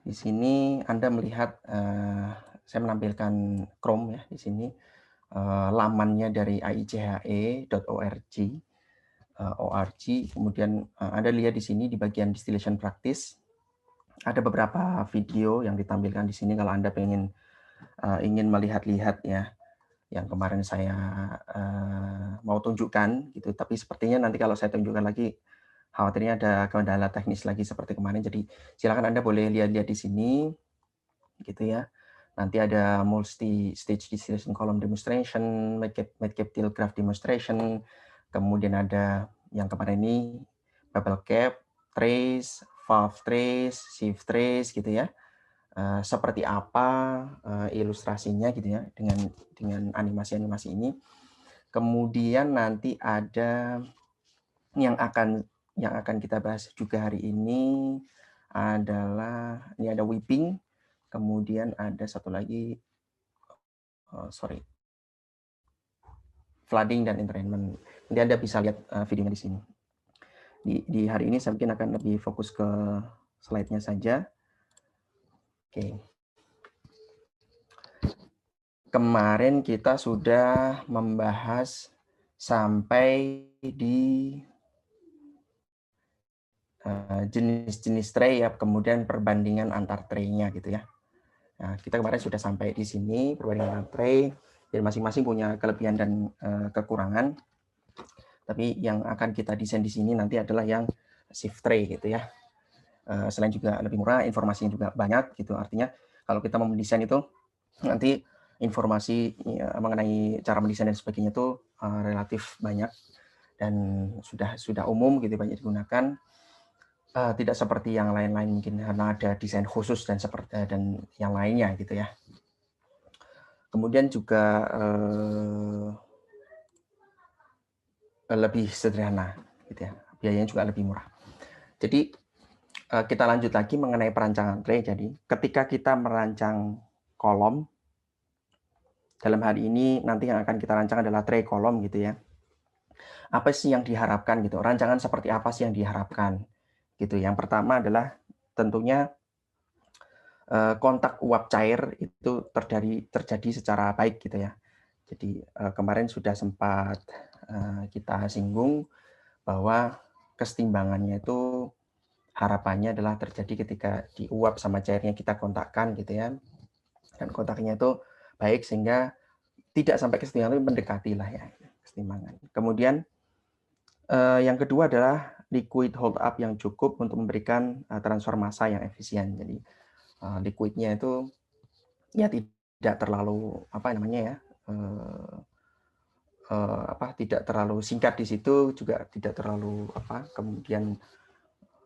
Di sini Anda melihat, saya menampilkan Chrome ya di sini, lamannya dari aiche.org, kemudian, Anda lihat di sini di bagian distillation practice, ada beberapa video yang ditampilkan di sini kalau Anda ingin melihat-lihat ya, yang kemarin saya, mau tunjukkan gitu, tapi sepertinya nanti kalau saya tunjukkan lagi, khawatirnya ada kendala teknis lagi seperti kemarin. Jadi silakan Anda boleh lihat-lihat di sini, gitu ya. Nanti ada multi-stage distillation column demonstration, mid-cap till graph demonstration, kemudian ada yang kemarin ini bubble cap, trace, valve trace, sieve trace gitu ya. Seperti apa ilustrasinya gitu ya dengan animasi-animasi ini. Kemudian nanti ada yang akan kita bahas juga hari ini adalah ini ada whipping, kemudian ada satu lagi flooding dan entrainment. Nanti Anda bisa lihat videonya di sini. Di hari ini saya mungkin akan lebih fokus ke slide-nya saja. Oke. Kemarin kita sudah membahas sampai di jenis-jenis tray ya, kemudian perbandingan antar tray-nya gitu ya. Nah, kita kemarin sudah sampai di sini perbandingan antar tray, dan masing-masing punya kelebihan dan kekurangan. Tapi yang akan kita desain di sini nanti adalah yang sieve tray gitu ya. Selain juga lebih murah, informasinya juga banyak gitu. Artinya kalau kita mau mendesain itu nanti informasi mengenai cara mendesain dan sebagainya itu relatif banyak dan sudah umum gitu, banyak digunakan. Tidak seperti yang lain-lain mungkin karena ada desain khusus dan yang lainnya gitu ya. Kemudian juga lebih sederhana gitu ya, biayanya juga lebih murah. Jadi kita lanjut lagi mengenai perancangan tray. Jadi ketika kita merancang kolom, dalam hal ini nanti yang akan kita rancang adalah tray kolom gitu ya. Apa sih yang diharapkan gitu? Rancangan seperti apa sih yang diharapkan gitu? Yang pertama adalah tentunya kontak uap cair itu terjadi secara baik gitu ya. Jadi kemarin sudah sempat kita singgung bahwa kesetimbangannya itu harapannya adalah terjadi ketika di uap sama cairnya kita kontakkan gitu ya. Dan kontaknya itu baik sehingga tidak sampai kesetimbangan, tapi mendekati lah ya kesetimbangan. Kemudian yang kedua adalah liquid hold up yang cukup untuk memberikan transfer massa yang efisien. Jadi liquidnya itu ya tidak terlalu tidak terlalu singkat di situ, juga tidak terlalu kemudian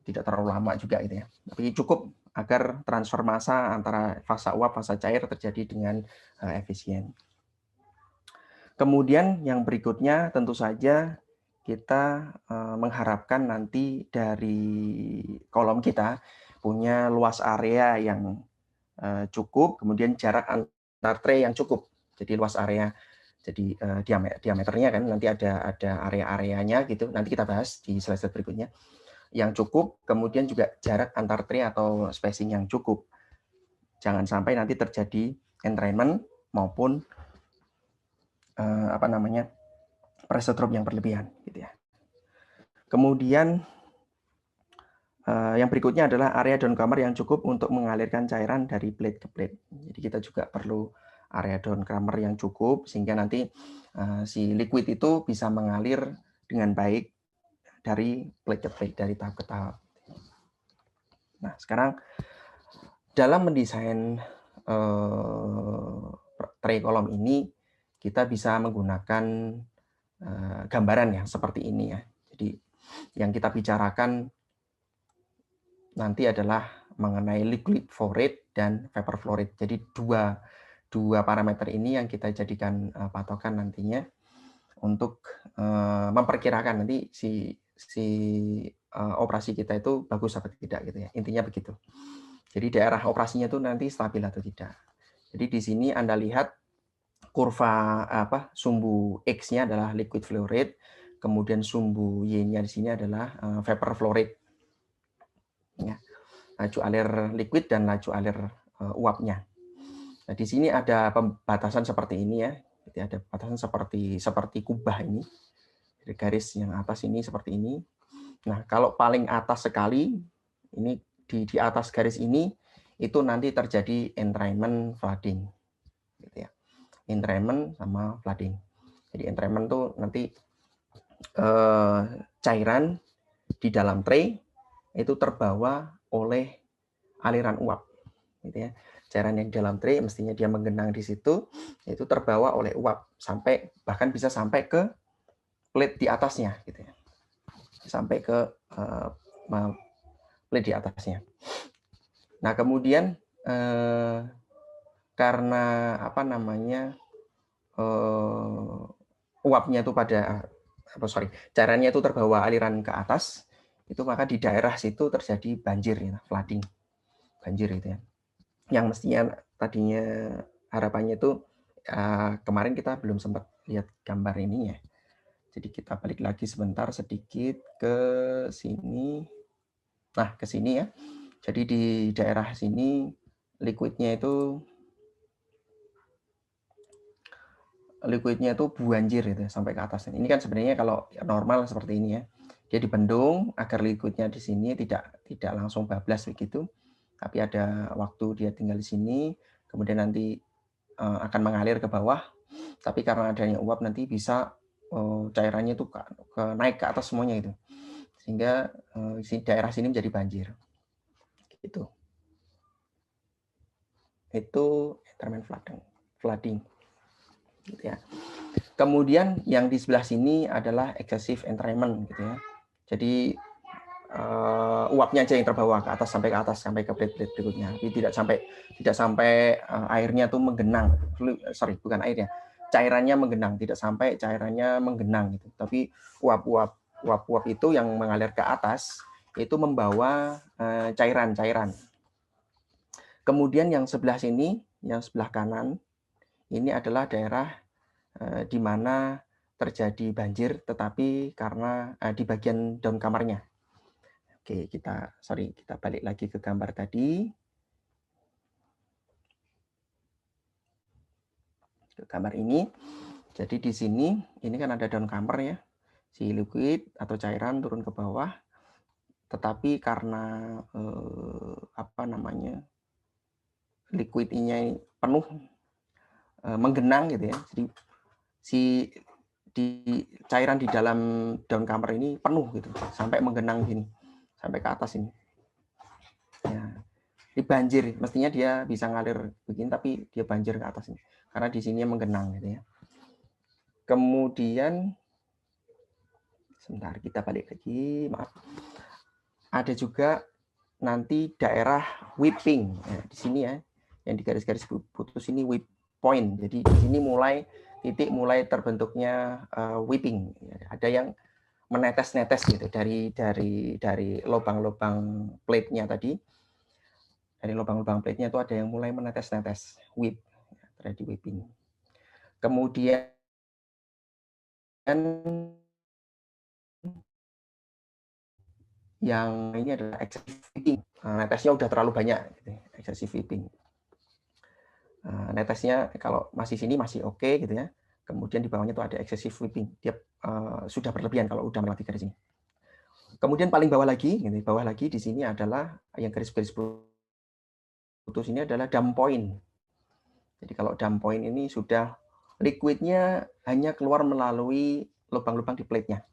tidak terlalu lama juga gitu ya. Tapi cukup agar transfer massa antara fasa uap, fasa cair terjadi dengan efisien. Kemudian yang berikutnya tentu saja kita mengharapkan nanti dari kolom kita punya luas area yang cukup, kemudian jarak antar tray yang cukup. Jadi luas area, jadi diameternya kan nanti ada area-areanya gitu. Nanti kita bahas di slide berikutnya. Yang cukup, kemudian juga jarak antar tray atau spacing yang cukup. Jangan sampai nanti terjadi entrainment maupun pressure drop yang berlebihan gitu ya. Kemudian yang berikutnya adalah area downcomer yang cukup untuk mengalirkan cairan dari plate ke plate. Jadi kita juga perlu area downcomer yang cukup sehingga nanti si liquid itu bisa mengalir dengan baik dari plate ke plate, dari tahap ke tahap. Nah, sekarang dalam mendesain tray kolom ini kita bisa menggunakan gambaran yang seperti ini ya. Jadi yang kita bicarakan nanti adalah mengenai liquid flow rate dan vapor flow rate. Jadi dua parameter ini yang kita jadikan patokan nantinya untuk memperkirakan nanti si operasi kita itu bagus atau tidak gitu ya. Intinya begitu. Jadi daerah operasinya itu nanti stabil atau tidak. Jadi di sini Anda lihat kurva sumbu X-nya adalah liquid flow rate, kemudian sumbu Y-nya di sini adalah vapor flow rate. Ya. laju alir liquid dan laju alir uapnya. Nah, di sini ada pembatasan seperti ini ya. Jadi ada batasan seperti kubah ini. Dari garis yang atas ini seperti ini. Nah, kalau paling atas sekali, ini di atas garis ini, itu nanti terjadi entrainment flooding. Gitu ya. Entrainment sama flooding. Jadi entrainment itu nanti cairan di dalam tray itu terbawa oleh aliran uap. Gitu ya. Cairan yang di dalam tray mestinya dia menggenang di situ, itu terbawa oleh uap sampai bahkan bisa sampai ke plate di atasnya, gitu ya. Sampai ke plate di atasnya. Nah, kemudian karena apa namanya uapnya itu cairannya itu terbawa aliran ke atas, itu maka di daerah situ terjadi banjir, ya, flooding, banjir itu ya. Yang mestinya tadinya harapannya itu kemarin kita belum sempat lihat gambar ini ya. Jadi kita balik lagi sebentar sedikit ke sini. Nah, ke sini ya. Jadi di daerah sini liquidnya itu banjir itu sampai ke atas. Ini kan sebenarnya kalau normal seperti ini ya. Dia dibendung agar liquidnya di sini tidak langsung bablas begitu. Tapi ada waktu dia tinggal di sini, kemudian nanti akan mengalir ke bawah. Tapi karena adanya uap nanti bisa cairannya itu naik ke atas semuanya itu. Sehingga daerah sini menjadi banjir. Gitu. Itu entrainment flooding. Gitu ya. Kemudian yang di sebelah sini adalah excessive entrainment gitu ya. Jadi uapnya aja yang terbawa ke atas sampai ke plate-plate berikutnya. Jadi tidak sampai airnya tuh menggenang. Bukan airnya. Cairannya menggenang, tidak sampai cairannya menggenang gitu. Tapi uap itu yang mengalir ke atas itu membawa cairan-cairan. Kemudian yang sebelah sini, yang sebelah kanan, ini adalah daerah di mana terjadi banjir, tetapi karena di bagian daun kamarnya. Oke, kita balik lagi ke gambar tadi. Ke gambar ini. Jadi di sini, ini kan ada daun kamar ya. Si liquid atau cairan turun ke bawah. Tetapi karena liquidnya penuh menggenang gitu ya. Jadi cairan di dalam daun kamar ini penuh gitu, sampai menggenang gini, sampai ke atas ini. Ya, ini banjir, mestinya dia bisa ngalir begini, tapi dia banjir ke atas ini, karena di sini menggenang gitu ya. Kemudian, sebentar kita balik lagi, maaf. Ada juga nanti daerah whipping, ya, di sini ya, yang di garis-garis putus ini whip point. Jadi di sini titik mulai terbentuknya whipping. Ada yang menetes-netes gitu dari lubang-lubang plate-nya tadi. Dari lubang-lubang plate-nya itu ada yang mulai menetes-netes, terjadi whipping. Kemudian yang ini adalah excessive whipping. Netesnya udah terlalu banyak, gitu, excessive whipping. Netesnya kalau masih sini masih oke gitu ya. Kemudian di bawahnya itu ada excessive whipping. Dia sudah berlebihan kalau udah melewati garis ini. Kemudian paling bawah lagi di sini adalah yang garis-garis putus ini adalah dump point. Jadi kalau dump point ini sudah liquidnya hanya keluar melalui lubang-lubang di plate-nya.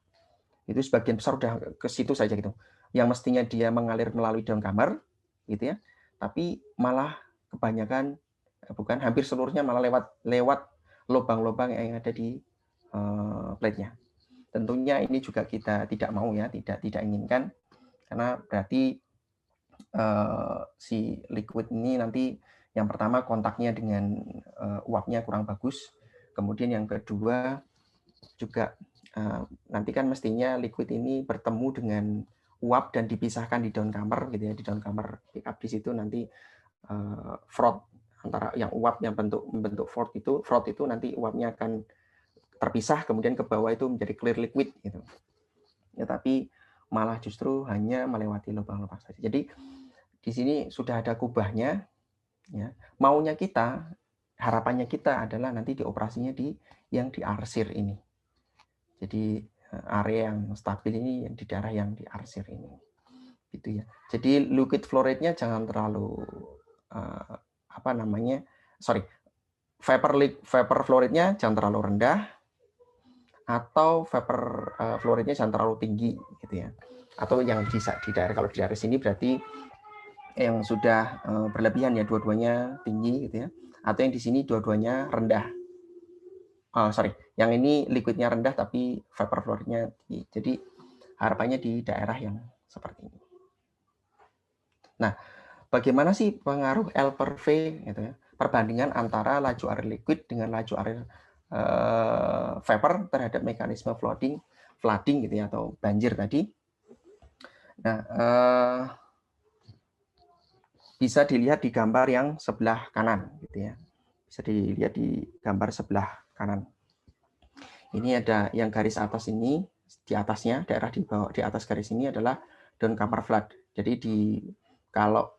Itu sebagian besar udah ke situ saja gitu. Yang mestinya dia mengalir melalui daun kamar gitu ya. Tapi malah kebanyakan hampir seluruhnya malah lewat lubang-lubang yang ada di plate-nya. Tentunya ini juga kita tidak mau ya, tidak inginkan, karena berarti si liquid ini nanti yang pertama kontaknya dengan uapnya kurang bagus, kemudian yang kedua juga nanti kan mestinya liquid ini bertemu dengan uap dan dipisahkan di daun kamar gitu ya, di daun kamar pickup di situ nanti froth antara yang uap yang membentuk froth itu nanti uapnya akan terpisah kemudian ke bawah itu menjadi clear liquid gitu. Ya, tapi malah justru hanya melewati lubang-lubang saja. Jadi di sini sudah ada kubahnya, ya. Maunya kita, harapannya kita adalah nanti dioperasinya di yang diarsir ini. Jadi area yang stabil ini di daerah yang diarsir ini, gitu ya. Jadi liquid flow rate-nya jangan terlalu vapor flow rate-nya jangan terlalu rendah, atau vapor flow rate-nya jangan terlalu tinggi, gitu ya. Atau yang bisa di daerah, kalau di daerah sini berarti yang sudah berlebihan ya, dua-duanya tinggi, gitu ya. Atau yang di sini dua-duanya rendah. Yang ini liquidnya rendah tapi vapor flow rate-nya tinggi. Jadi harapannya di daerah yang seperti ini. Nah, bagaimana sih pengaruh L per V, gitu ya? Perbandingan antara laju air liquid dengan laju air vapor terhadap mekanisme flooding gitu ya, atau banjir tadi. Nah, bisa dilihat di gambar yang sebelah kanan, gitu ya. Bisa dilihat di gambar sebelah kanan. Ini ada yang garis atas ini, di atasnya, daerah di bawah, di atas garis ini adalah down cover flood. Jadi kalau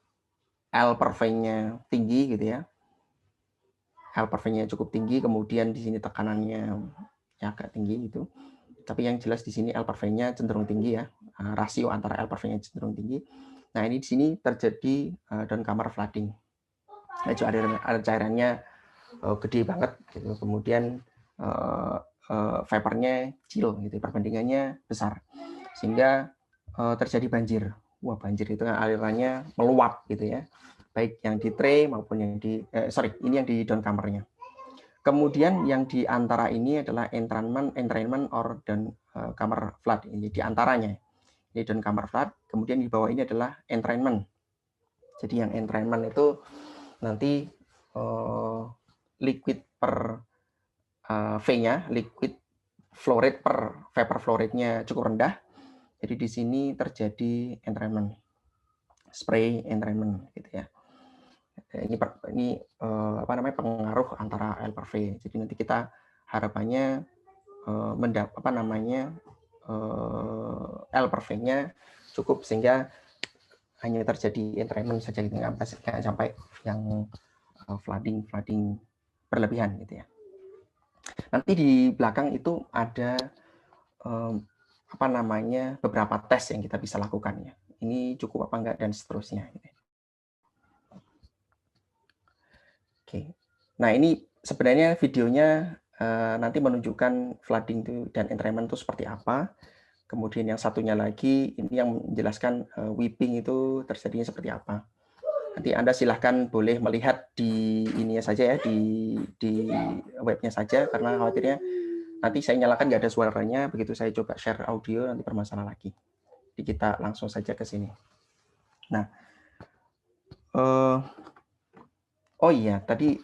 L per V-nya tinggi, gitu ya, L per V-nya cukup tinggi, kemudian di sini tekanannya ya agak tinggi gitu. Tapi yang jelas di sini L per V-nya cenderung tinggi ya, rasio antara L per V-nya cenderung tinggi. Nah, ini di sini terjadi down cover flooding. Laju air cairannya gede banget gitu. Kemudian vapornya kecil gitu, perbandingannya besar. Sehingga terjadi banjir. Wah, banjir itu kan alirannya meluap gitu ya. Baik yang di tray maupun yang di ini yang di down comer-nya. Kemudian yang di antara ini adalah entrainment or down comer flood. Ini di antaranya. Ini down comer flood. Kemudian di bawah ini adalah entrainment. Jadi yang entrainment itu nanti liquid per V-nya, liquid flow rate per vapor flow rate-nya cukup rendah. Jadi di sini terjadi entrainment, spray entrainment gitu ya. Ini pengaruh antara L per V. Jadi nanti kita harapannya L per V-nya cukup sehingga hanya terjadi entrainment saja gitu, nggak sampai yang flooding berlebihan gitu ya. Nanti di belakang itu ada beberapa tes yang kita bisa lakukan ya. Ini cukup apa enggak dan seterusnya. Oke. Nah, ini sebenarnya videonya nanti menunjukkan flooding itu dan entrainment itu seperti apa. Kemudian yang satunya lagi ini yang menjelaskan weeping itu terjadinya seperti apa. Nanti Anda silahkan boleh melihat di ininya saja ya, di webnya saja, karena khawatirnya nanti saya nyalakan nggak ada suaranya, begitu saya coba share audio nanti bermasalah lagi. Jadi kita langsung saja ke sini. Nah, oh iya, tadi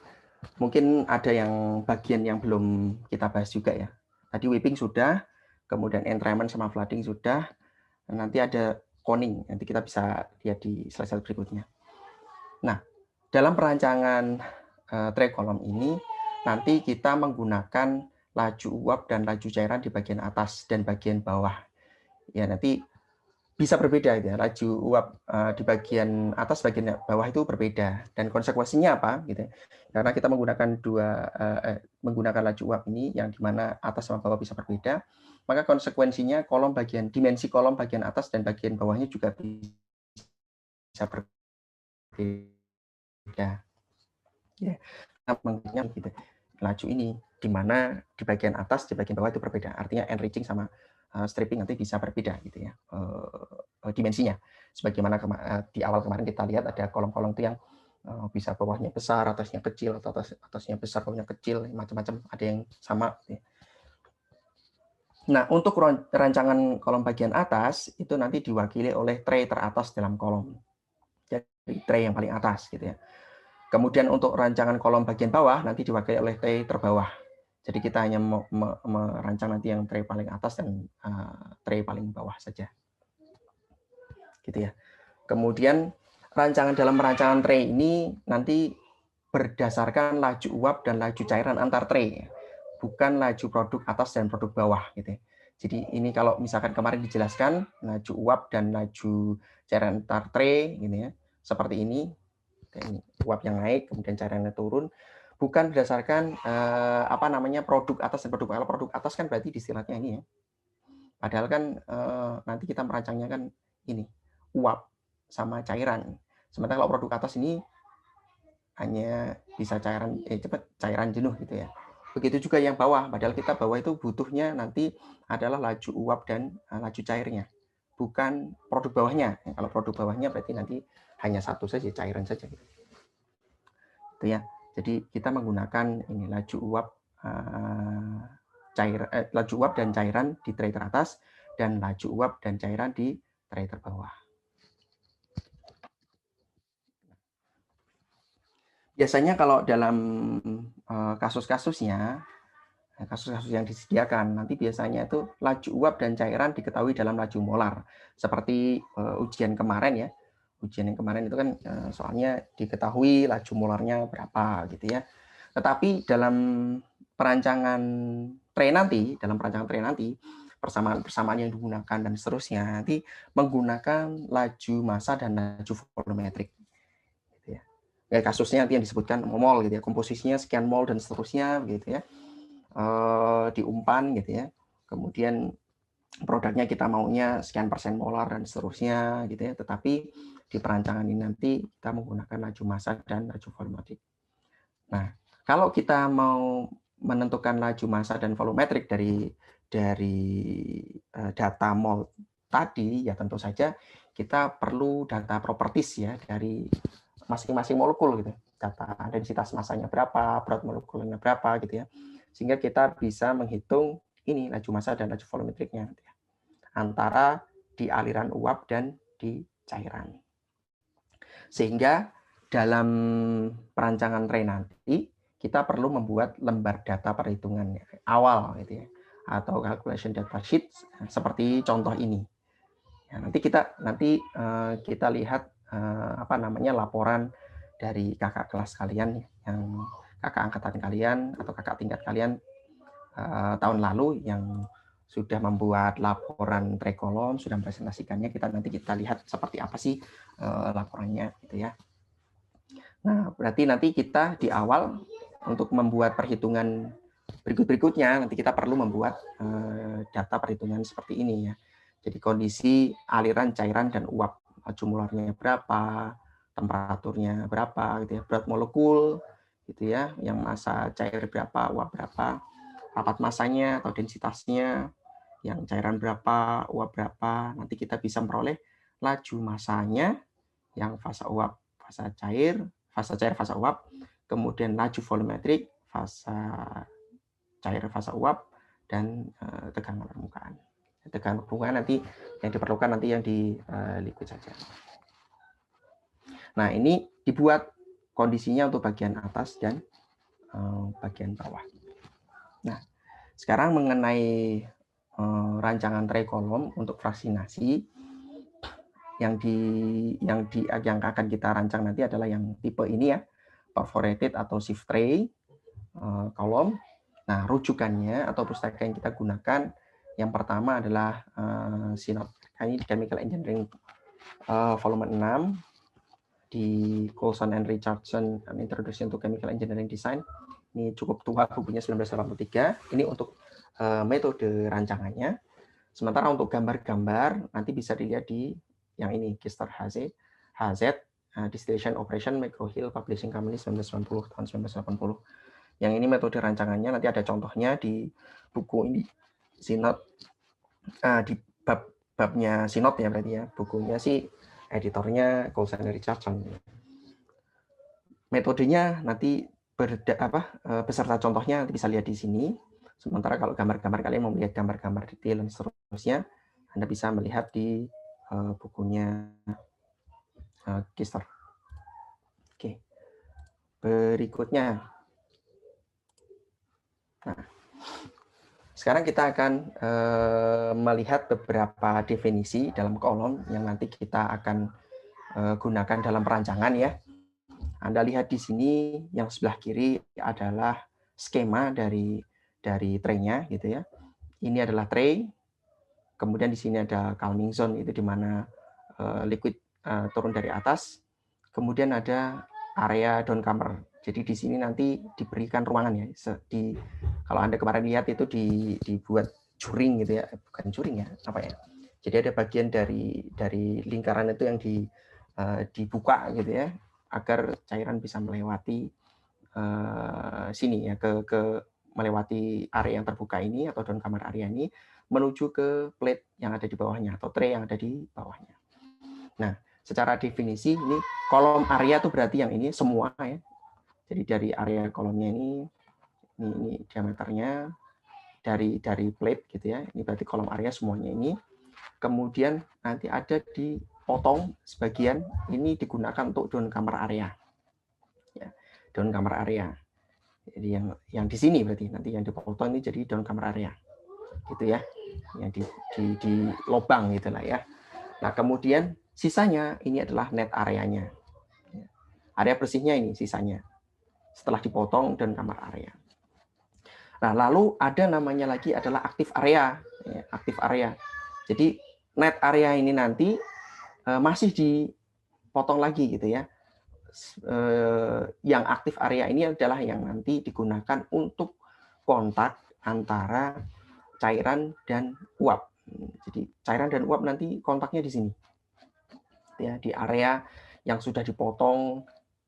mungkin ada yang bagian yang belum kita bahas juga ya. Tadi weeping sudah, kemudian entrainment sama flooding sudah, nanti ada coning, nanti kita bisa lihat di slide berikutnya. Nah, dalam perancangan tray column ini, nanti kita menggunakan laju uap dan laju cairan di bagian atas dan bagian bawah. Ya, nanti bisa berbeda ya, laju uap di bagian atas, bagian bawah itu berbeda. Dan konsekuensinya apa? Gitu. Karena kita menggunakan laju uap ini yang dimana atas sama bawah bisa berbeda, maka konsekuensinya dimensi kolom bagian atas dan bagian bawahnya juga bisa berbeda. Ya, makanya gitu. Laju ini di mana di bagian atas, di bagian bawah itu berbeda. Artinya enriching sama stripping nanti bisa berbeda gitu ya dimensinya. Sebagaimana di awal kemarin kita lihat ada kolom-kolom itu yang bisa bawahnya besar, atasnya kecil, atau atasnya besar, bawahnya kecil, macam-macam. Ada yang sama. Gitu ya. Nah, untuk rancangan kolom bagian atas itu nanti diwakili oleh tray teratas dalam kolom. Jadi tray yang paling atas gitu ya. Kemudian untuk rancangan kolom bagian bawah nanti diwakili oleh tray terbawah. Jadi kita hanya merancang nanti yang tray paling atas dan tray paling bawah saja. Gitu ya. Kemudian dalam rancangan tray ini nanti berdasarkan laju uap dan laju cairan antar tray, bukan laju produk atas dan produk bawah gitu ya. Jadi ini kalau misalkan kemarin dijelaskan laju uap dan laju cairan antar tray gitu ya. seperti ini uap yang naik kemudian cairannya turun, bukan berdasarkan apa namanya produk atas dan produk bawah. Kalau produk atas kan berarti distillate-nya ini ya. Padahal kan nanti kita merancangnya kan ini uap sama cairan. Sementara kalau produk atas ini hanya bisa cairan jenuh gitu ya. Begitu juga yang bawah, padahal kita bawah itu butuhnya nanti adalah laju uap dan laju cairnya, bukan produk bawahnya. Kalau produk bawahnya berarti nanti hanya satu saja, cairan saja. Itu ya. Jadi kita menggunakan ini laju uap laju uap dan cairan di tray teratas dan laju uap dan cairan di tray terbawah. Biasanya kalau dalam kasus-kasusnya, kasus-kasus yang disediakan, nanti biasanya itu laju uap dan cairan diketahui dalam laju molar. Seperti ujian kemarin ya. Ujian yang kemarin itu kan soalnya diketahui laju molarnya berapa gitu ya. Tetapi dalam perancangan tray nanti, persamaan yang digunakan dan seterusnya, nanti menggunakan laju massa dan laju volumetrik. Gitu ya. Kasusnya nanti yang disebutkan mol gitu ya, komposisinya sekian mol dan seterusnya gitu ya. Diumpan gitu ya. Kemudian produknya kita maunya sekian persen molar dan seterusnya gitu ya. Tetapi di perancangan ini nanti kita menggunakan laju massa dan laju volumetrik. Nah, kalau kita mau menentukan laju massa dan volumetrik dari data mol tadi, ya tentu saja kita perlu data properties ya dari masing-masing molekul gitu. Data densitas massanya berapa, berat molekulnya berapa gitu ya. Sehingga kita bisa menghitung ini laju massa dan laju volumetriknya gitu ya. Antara di aliran uap dan di cairan. Sehingga dalam perancangan tray nanti kita perlu membuat lembar data perhitungan awal gitu ya, atau calculation data sheet seperti contoh ini. Ya, nanti kita lihat apa namanya laporan dari kakak kelas kalian yang kakak angkatan kalian atau kakak tingkat kalian tahun lalu yang sudah membuat laporan tray column, sudah mempresentasikannya, nanti kita lihat seperti apa sih laporannya gitu ya. Nah, berarti nanti kita di awal untuk membuat perhitungan berikutnya nanti kita perlu membuat data perhitungan seperti ini ya. Jadi kondisi aliran cairan dan uap, laju molarnya berapa, temperaturnya berapa gitu ya, berat molekul gitu ya, yang massa cair berapa, uap berapa, rapat massanya atau densitasnya, yang cairan berapa, uap berapa. Nanti kita bisa memperoleh laju massanya yang fasa uap, fasa cair, fasa uap, kemudian laju volumetrik, fasa cair, fasa uap, dan tegangan permukaan. Tegangan permukaan nanti yang diperlukan nanti yang di liquid saja. Nah, ini dibuat kondisinya untuk bagian atas dan bagian bawah. Nah, sekarang mengenai rancangan tray column untuk fraksinasi yang akan kita rancang nanti adalah yang tipe ini ya, perforated atau shift tray column. Nah, rujukannya atau pustaka yang kita gunakan yang pertama adalah SINOD. Ini di Chemical Engineering volume 6 di Coulson and Richardson An Introduction to Chemical Engineering Design. Ini cukup tua, bukunya 1983. Ini untuk metode rancangannya. Sementara untuk gambar-gambar nanti bisa dilihat di yang ini, Kister HZ, Distillation Operation Micro Hill Publishing Company 1990 tahun 1980. Yang ini metode rancangannya, nanti ada contohnya di buku ini, SINOD, di babnya SINOD ya berarti ya, bukunya sih editornya Coulson and Richardson. Metodenya nanti beserta contohnya nanti bisa lihat di sini. Sementara kalau gambar-gambar kalian mau melihat gambar-gambar detail dan seterusnya, Anda bisa melihat di bukunya Kister. Oke. Berikutnya. Nah, sekarang kita akan melihat beberapa definisi dalam kolom yang nanti kita akan gunakan dalam perancangan ya. Anda lihat di sini yang sebelah kiri adalah skema dari tray-nya gitu ya. Ini adalah tray. Kemudian di sini ada calming zone, itu di mana liquid turun dari atas. Kemudian ada area downcomer. Jadi di sini nanti diberikan ruangan ya. Kalau Anda kemarin lihat itu dibuat juring gitu ya, bukan juring ya, apa ya? Jadi ada bagian dari lingkaran itu yang dibuka gitu ya, agar cairan bisa melewati sini ya, ke melewati area yang terbuka ini atau downcomer area ini menuju ke plate yang ada di bawahnya atau tray yang ada di bawahnya. Nah, secara definisi ini kolom area itu berarti yang ini semua ya. Jadi dari area kolomnya ini diameternya dari plate gitu ya. Ini berarti kolom area semuanya ini. Kemudian nanti ada dipotong sebagian ini digunakan untuk downcomer area. Ya, downcomer area. Jadi yang di sini berarti nanti yang dipotong ini jadi downcomer area. Gitu ya. Yang di lubang gitu lah ya. Nah, kemudian sisanya ini adalah net areanya. Area bersihnya ini sisanya. Setelah dipotong dan kamar area. Nah, lalu ada namanya lagi adalah aktif area. Aktif area. Jadi net area ini nanti masih dipotong lagi gitu ya. Yang aktif area ini adalah yang nanti digunakan untuk kontak antara cairan dan uap. Jadi cairan dan uap nanti kontaknya di sini. Ya, di area yang sudah dipotong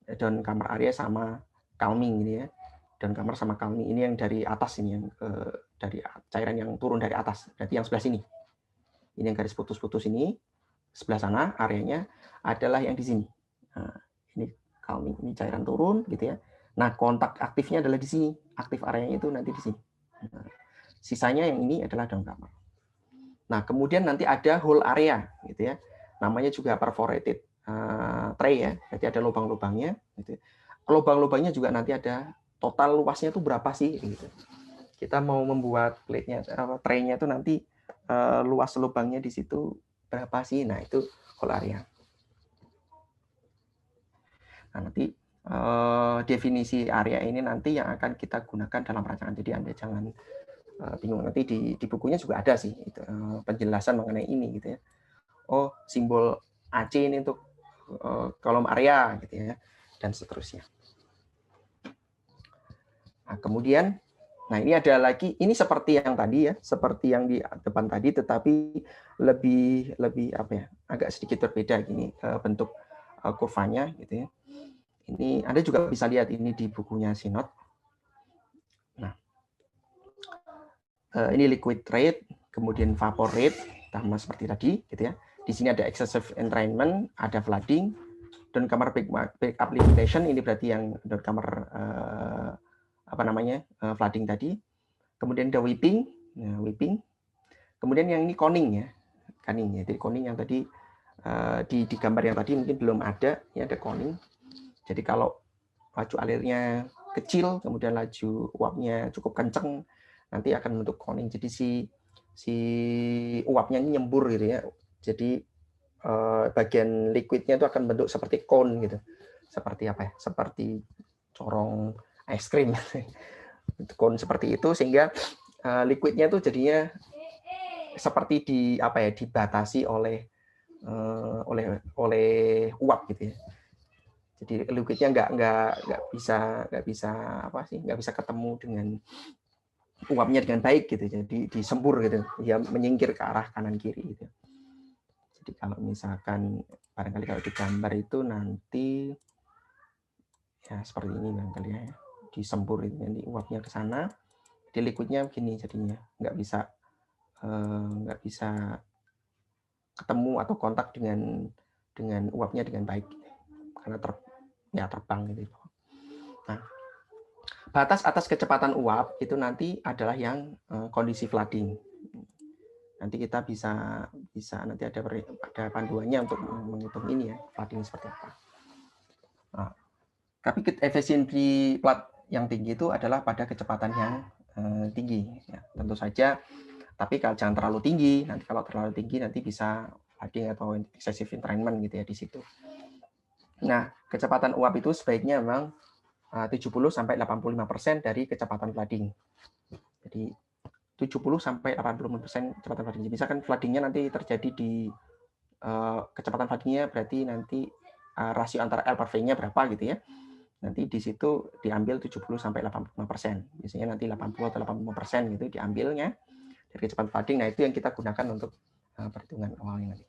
dan kamar area sama calming ini ya. Dan kamar sama calming ini yang dari atas ini yang dari cairan yang turun dari atas. Berarti yang sebelah sini. Ini yang garis putus-putus ini. Sebelah sana areanya adalah yang di sini. Nah, ini calming, ini cairan turun gitu ya. Nah, kontak aktifnya adalah di sini. Aktif areanya itu nanti di sini. Nah, sisanya yang ini adalah down kamar. Nah, kemudian nanti ada whole area gitu ya. Namanya juga perforated tray ya. Jadi ada lubang-lubangnya gitu. Lubang-lubangnya juga nanti ada total luasnya itu berapa sih gitu. Kita mau membuat plate-nya tray-nya itu nanti luas lubangnya di situ berapa sih? Nah, itu whole area. Nah, nanti definisi area ini nanti yang akan kita gunakan dalam rancangan. Jadi Anda jangan bingung, nanti di bukunya juga ada sih itu, penjelasan mengenai ini gitu ya. Oh, simbol AC ini untuk kolom area gitu ya, dan seterusnya. Nah, kemudian ini ada lagi, ini seperti yang tadi ya, seperti yang di depan tadi, tetapi lebih apa ya, agak sedikit berbeda gini bentuk kurvanya gitu ya. Ini Anda juga bisa lihat ini di bukunya Sinot. Nah, ini liquid rate, kemudian vapor rate, sama seperti tadi gitu ya. Di sini ada excessive entrainment, ada flooding, dan kamar backup limitation, ini berarti yang kamar flooding tadi. Kemudian ada whipping, whipping. Kemudian yang ini conning ya, conning ya. Jadi conning yang tadi di gambar yang tadi mungkin belum ada, ini ada conning. Jadi kalau laju alirnya kecil, kemudian laju uapnya cukup kencang, nanti akan membentuk conning. Jadi si uapnya ini nyembur gitu ya. Jadi bagian liquidnya itu akan bentuk seperti cone gitu. Seperti apa ya? Seperti corong es krim. Cone seperti itu sehingga liquidnya itu jadinya seperti dibatasi oleh uap gitu ya. Jadi liquidnya nggak bisa ketemu dengan uapnya dengan baik gitu. Jadi disembur gitu. Ya menyingkir ke arah kanan kiri gitu. Jadi kalau misalkan barangkali kalau digambar itu nanti ya seperti ini barangkali ya. Disembur itu nanti uapnya ke sana. Di liquidnya begini jadinya nggak bisa ketemu atau kontak dengan uapnya dengan baik karena terbang gitu. Nah, batas atas kecepatan uap itu nanti adalah yang kondisi flooding. Nanti kita bisa nanti ada panduannya untuk menghitung ini ya, flooding seperti apa. Nah, tapi efisiensi plat yang tinggi itu adalah pada kecepatan yang tinggi. Ya, tentu saja. Tapi kalau jangan terlalu tinggi, nanti kalau terlalu tinggi nanti bisa flooding atau excessive entrainment gitu ya di situ. Nah, kecepatan uap itu sebaiknya memang 70-85% dari kecepatan flooding. Jadi 70-85% kecepatan flooding. Misalkan floodingnya nanti terjadi di kecepatan floodingnya berarti nanti rasio antara L per V-nya berapa gitu ya. Nanti di situ diambil 70-85%. Biasanya nanti 80 atau 85% gitu diambilnya dari kecepatan flooding. Nah, itu yang kita gunakan untuk perhitungan awalnya nanti.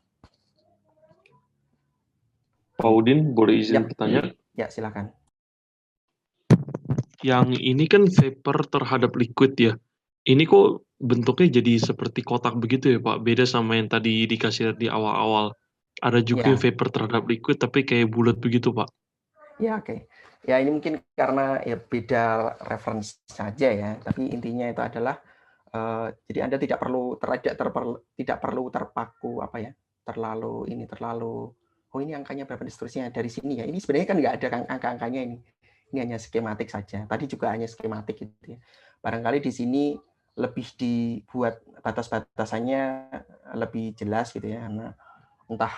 Pak Udin, boleh izin bertanya? Ya, silakan. Yang ini kan vapor terhadap liquid ya. Ini kok bentuknya jadi seperti kotak begitu ya Pak? Beda sama yang tadi dikasih di awal-awal. Ada juga yang vapor terhadap liquid tapi kayak bulat begitu Pak. Ya, oke. Ya, ini mungkin karena ya beda reference saja ya. Tapi intinya itu adalah jadi Anda tidak perlu terpaku apa ya? Terlalu oh ini angkanya berapa dan seterusnya dari sini ya. Ini sebenarnya kan nggak ada angka-angkanya ini. Ini hanya skematik saja. Tadi juga hanya skematik gitu ya. Barangkali di sini lebih dibuat batas-batasannya lebih jelas gitu ya. Karena entah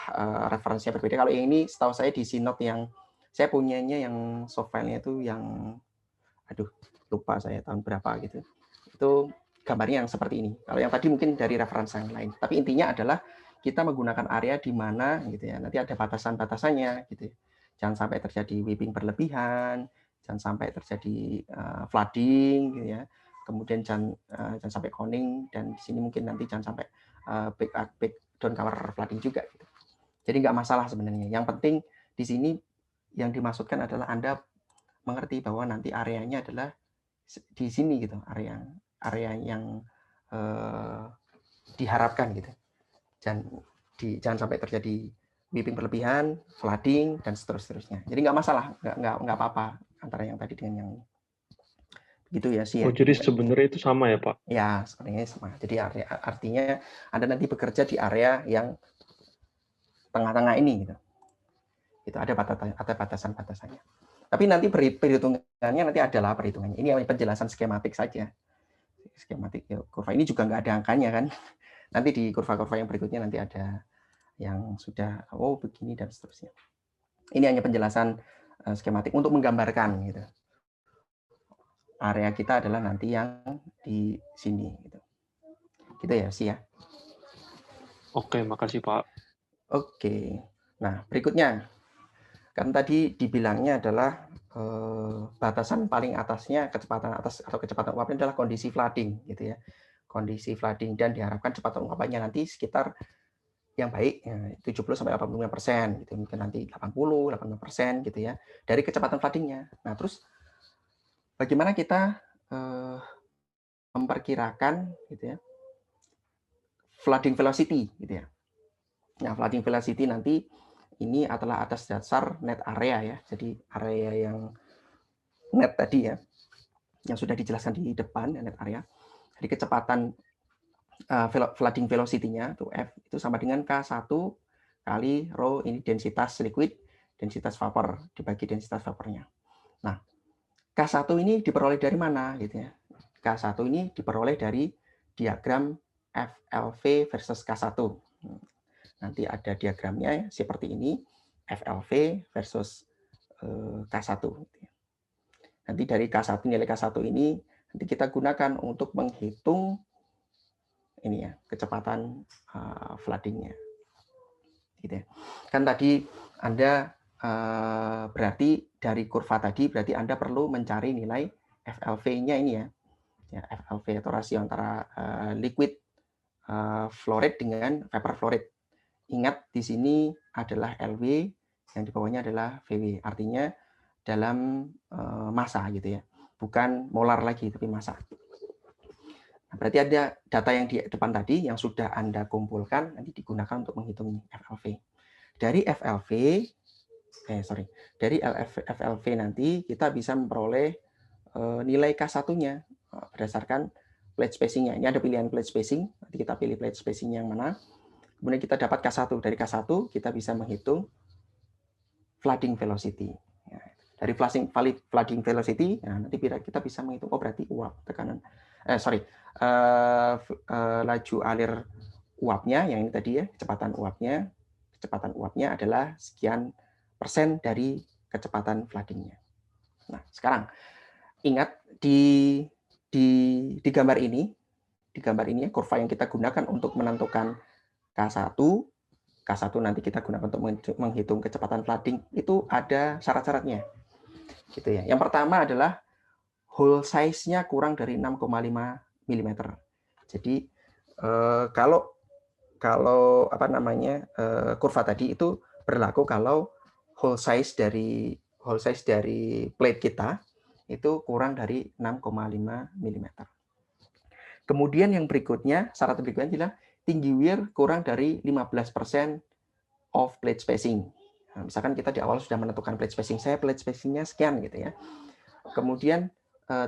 referensinya berbeda. Kalau yang ini setahu saya di Synode yang saya punyanya yang soft file-nya itu yang lupa saya tahun berapa gitu. Itu gambarnya yang seperti ini. Kalau yang tadi mungkin dari referensi yang lain. Tapi intinya adalah kita menggunakan area di mana gitu ya. Nanti ada batasan-batasannya gitu ya. Jangan sampai terjadi weeping berlebihan, jangan sampai terjadi flooding gitu ya. Kemudian jangan sampai coning, dan di sini mungkin nanti jangan sampai back down cover flooding juga gitu. Jadi nggak masalah sebenarnya. Yang penting di sini yang dimaksudkan adalah Anda mengerti bahwa nanti areanya adalah di sini gitu, area yang diharapkan gitu. Jangan sampai terjadi weeping berlebihan, flooding, dan seterusnya. Jadi nggak masalah, nggak apa-apa antara yang tadi dengan yang ini. Gitu ya sih ya. Oh, jadi sebenarnya itu sama ya Pak? Ya, sebenarnya sama. Jadi artinya Anda nanti bekerja di area yang tengah-tengah ini gitu. Itu ada batasan-batasannya. Tapi nanti perhitungannya nanti adalah perhitungannya. Ini penjelasan skematik saja. Skematik ya, kurva ini juga nggak ada angkanya kan. Nanti di kurva-kurva yang berikutnya nanti ada yang sudah begini dan seterusnya. Ini hanya penjelasan skematik untuk menggambarkan gitu. Area kita adalah nanti yang di sini gitu. Gitu ya sih ya. Oke, makasih Pak. Oke. Nah, berikutnya kan tadi dibilangnya adalah batasan paling atasnya kecepatan atas atau kecepatan uapnya adalah kondisi flooding gitu ya. Kondisi flooding, dan diharapkan kecepatan uapnya nanti sekitar yang baik 70-85% gitu, mungkin nanti 80-85% gitu ya dari kecepatan floodingnya. Nah, terus bagaimana kita memperkirakan gitu ya flooding velocity gitu ya. Nah, flooding velocity nanti ini adalah atas dasar net area ya. Jadi area yang net tadi ya, yang sudah dijelaskan di depan, net area. Jadi kecepatan flooding velocity-nya itu F itu sama dengan K1 kali rho ini densitas liquid, densitas vapor dibagi densitas vapornya. Nah, K1 ini diperoleh dari mana gitu ya? K1 ini diperoleh dari diagram FLV versus K1. Nanti ada diagramnya seperti ini, FLV versus K1. Nanti dari K1, nilai K1 ini nanti kita gunakan untuk menghitung ini ya, kecepatan flooding-nya. Gitu ya. Kan tadi Anda berarti dari kurva tadi berarti Anda perlu mencari nilai FLV-nya ini ya. Ya, FLV atau rasio antara liquid flow rate dengan vapor flow rate. Ingat di sini adalah LW, yang di bawahnya adalah VW. Artinya dalam massa gitu ya. Bukan molar lagi tapi massa. Nah, berarti ada data yang di depan tadi yang sudah Anda kumpulkan nanti digunakan untuk menghitung FLV. Dari FLV nanti kita bisa memperoleh nilai K1-nya berdasarkan plate spacing-nya. Ini ada pilihan plate spacing, nanti kita pilih plate spacing yang mana. Kemudian kita dapat K1. Dari K1 kita bisa menghitung flooding velocity. Dari flooding velocity, nanti kita bisa menghitung, berarti uap tekanan, laju alir uapnya, yang ini tadi ya, kecepatan uapnya adalah sekian persen dari kecepatan floodingnya. Nah, sekarang ingat di gambar ini ya, kurva yang kita gunakan untuk menentukan K1, K1 nanti kita gunakan untuk menghitung kecepatan flooding, itu ada syarat-syaratnya. Gitu ya. Yang pertama adalah hole size-nya kurang dari 6,5 mm. Jadi kalau apa namanya kurva tadi itu berlaku kalau hole size dari plate kita itu kurang dari 6,5 mm. Kemudian yang berikutnya, syarat berikutnya adalah tinggi weir kurang dari 15% of plate spacing. Nah, misalkan kita di awal sudah menentukan plate spacing, saya plate spacingnya sekian gitu ya. Kemudian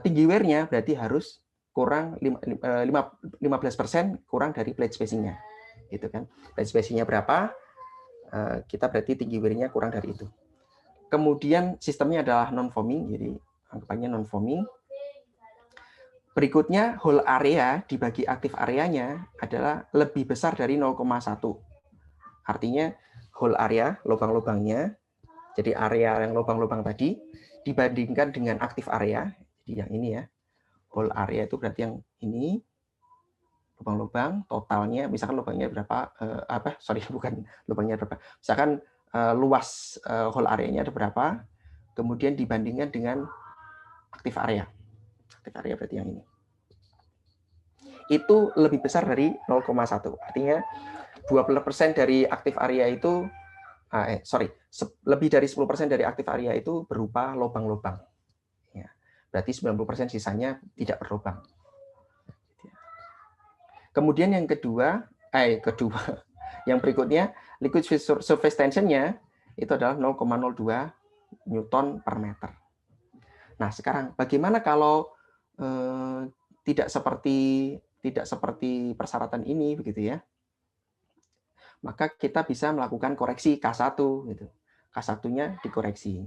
tinggi wear-nya berarti harus kurang 15% kurang dari plate spacing-nya. Gitu kan. Plate spacing-nya berapa? Kita berarti tinggi wear-nya kurang dari itu. Kemudian sistemnya adalah non-foaming, jadi anggapannya non-foaming. Berikutnya, hole area dibagi aktif areanya adalah lebih besar dari 0,1. Artinya, hole area, lubang-lubangnya, jadi area yang lubang-lubang tadi, dibandingkan dengan aktif area, jadi yang ini ya, hole area itu berarti yang ini, lubang-lubang, totalnya, misalkan lubangnya berapa, bukan lubangnya berapa, misalkan luas hole area-nya ada berapa, kemudian dibandingkan dengan aktif area. Aktif area berarti yang ini. Itu lebih besar dari 0,1. Artinya 20% dari aktif area itu, lebih dari 10% dari aktif area itu berupa lubang-lubang. Ya, berarti 90% sisanya tidak berlubang. Kemudian yang yang berikutnya, liquid surface tension-nya itu adalah 0,02 Newton per meter. Nah, sekarang bagaimana kalau tidak seperti persyaratan ini begitu ya? Maka kita bisa melakukan koreksi K1 gitu. K1-nya dikoreksi.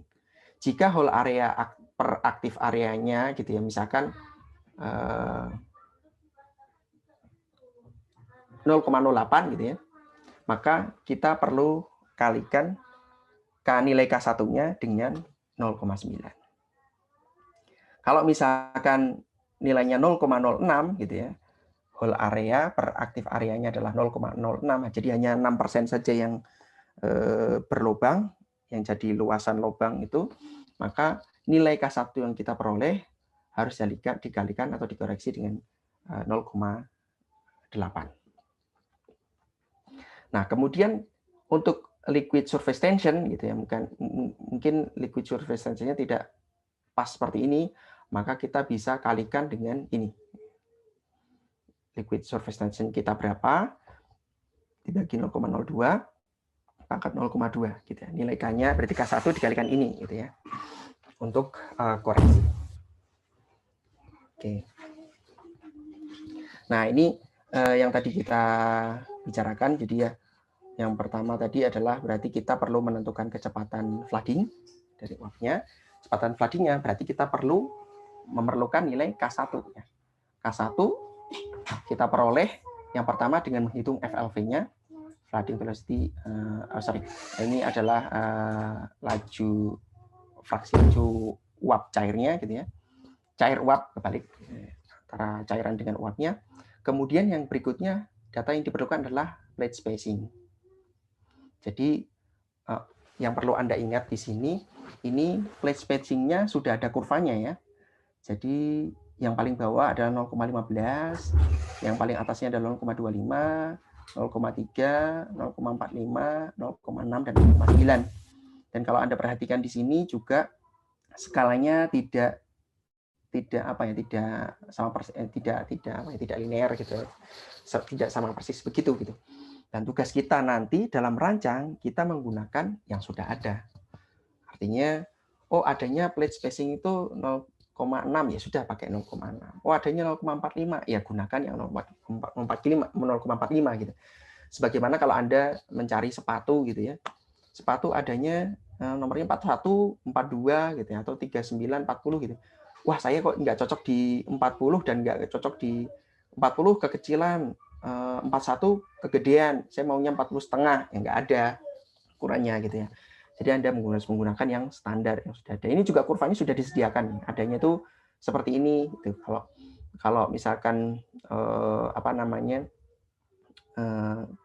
Jika hole area per aktif areanya gitu ya, misalkan 0,08 gitu ya, maka kita perlu kalikan nilai K1-nya dengan 0,9. Kalau misalkan nilainya 0,06 gitu ya, hole area per aktif areanya adalah 0,06, jadi hanya 6% saja yang berlubang, yang jadi luasan lubang itu, maka nilai K1 yang kita peroleh harus dikalikan atau dikoreksi dengan 0,8. Nah, kemudian untuk liquid surface tension gitu ya, mungkin liquid surface tension-nya tidak pas seperti ini, maka kita bisa kalikan dengan ini. Liquid surface tension kita berapa? Dibagi 0,02 pangkat 0,2 gitu ya. Nilai K-nya berarti K1 dikalikan ini gitu ya. Untuk koreksi. Oke. Nah, ini yang tadi kita bicarakan. Jadi ya, yang pertama tadi adalah berarti kita perlu menentukan kecepatan flooding dari uapnya. Kecepatan flooding-nya berarti kita memerlukan nilai K1. Ya. K1 kita peroleh yang pertama dengan menghitung FLV-nya, flooding velocity. Ini adalah fraksi laju uap cairnya, gitu ya. Cair uap kebalik antara cairan dengan uapnya. Kemudian yang berikutnya data yang diperlukan adalah plate spacing. Jadi yang perlu Anda ingat di sini, ini plate spacing-nya sudah ada kurvanya ya. Jadi yang paling bawah adalah 0,15, yang paling atasnya adalah 0,25, 0,3, 0,45, 0,6 dan 0,9. Dan kalau Anda perhatikan di sini juga skalanya tidak sama persis, tidak linear gitu. Tidak sama persis begitu gitu. Dan tugas kita nanti dalam rancang kita menggunakan yang sudah ada. Artinya adanya plate spacing itu 0,6 ya sudah pakai 0,6. Adanya 0,45 ya gunakan yang 0,45 gitu. Sebagaimana kalau Anda mencari sepatu gitu ya. Sepatu adanya nomornya 41, 42 gitu ya, atau 39, 40 gitu. Wah, saya kok nggak cocok di 40 dan nggak cocok di 40 kekecilan, 41 kegedean, saya maunya 40,5, ya nggak ada ukurannya gitu ya. Jadi Anda menggunakan yang standar yang sudah ada. Ini juga kurvanya sudah disediakan, adanya itu seperti ini. Gitu. Kalau misalkan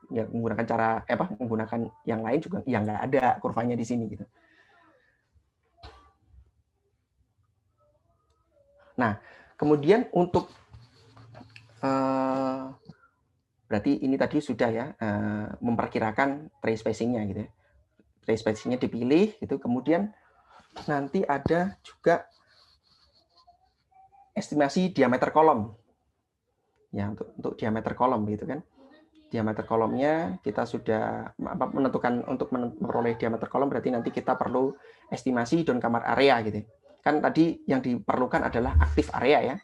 ya menggunakan cara menggunakan yang lain juga yang nggak ada kurvanya di sini gitu. Nah, kemudian untuk berarti ini tadi sudah ya memperkirakan tree spacing-nya gitu ya. Tree spacing-nya dipilih gitu, kemudian nanti ada juga estimasi diameter kolom. Ya, untuk diameter kolom gitu kan. Diameter kolomnya kita sudah menentukan untuk memperoleh diameter kolom berarti nanti kita perlu estimasi down kamar area gitu. Kan tadi yang diperlukan adalah aktif area ya.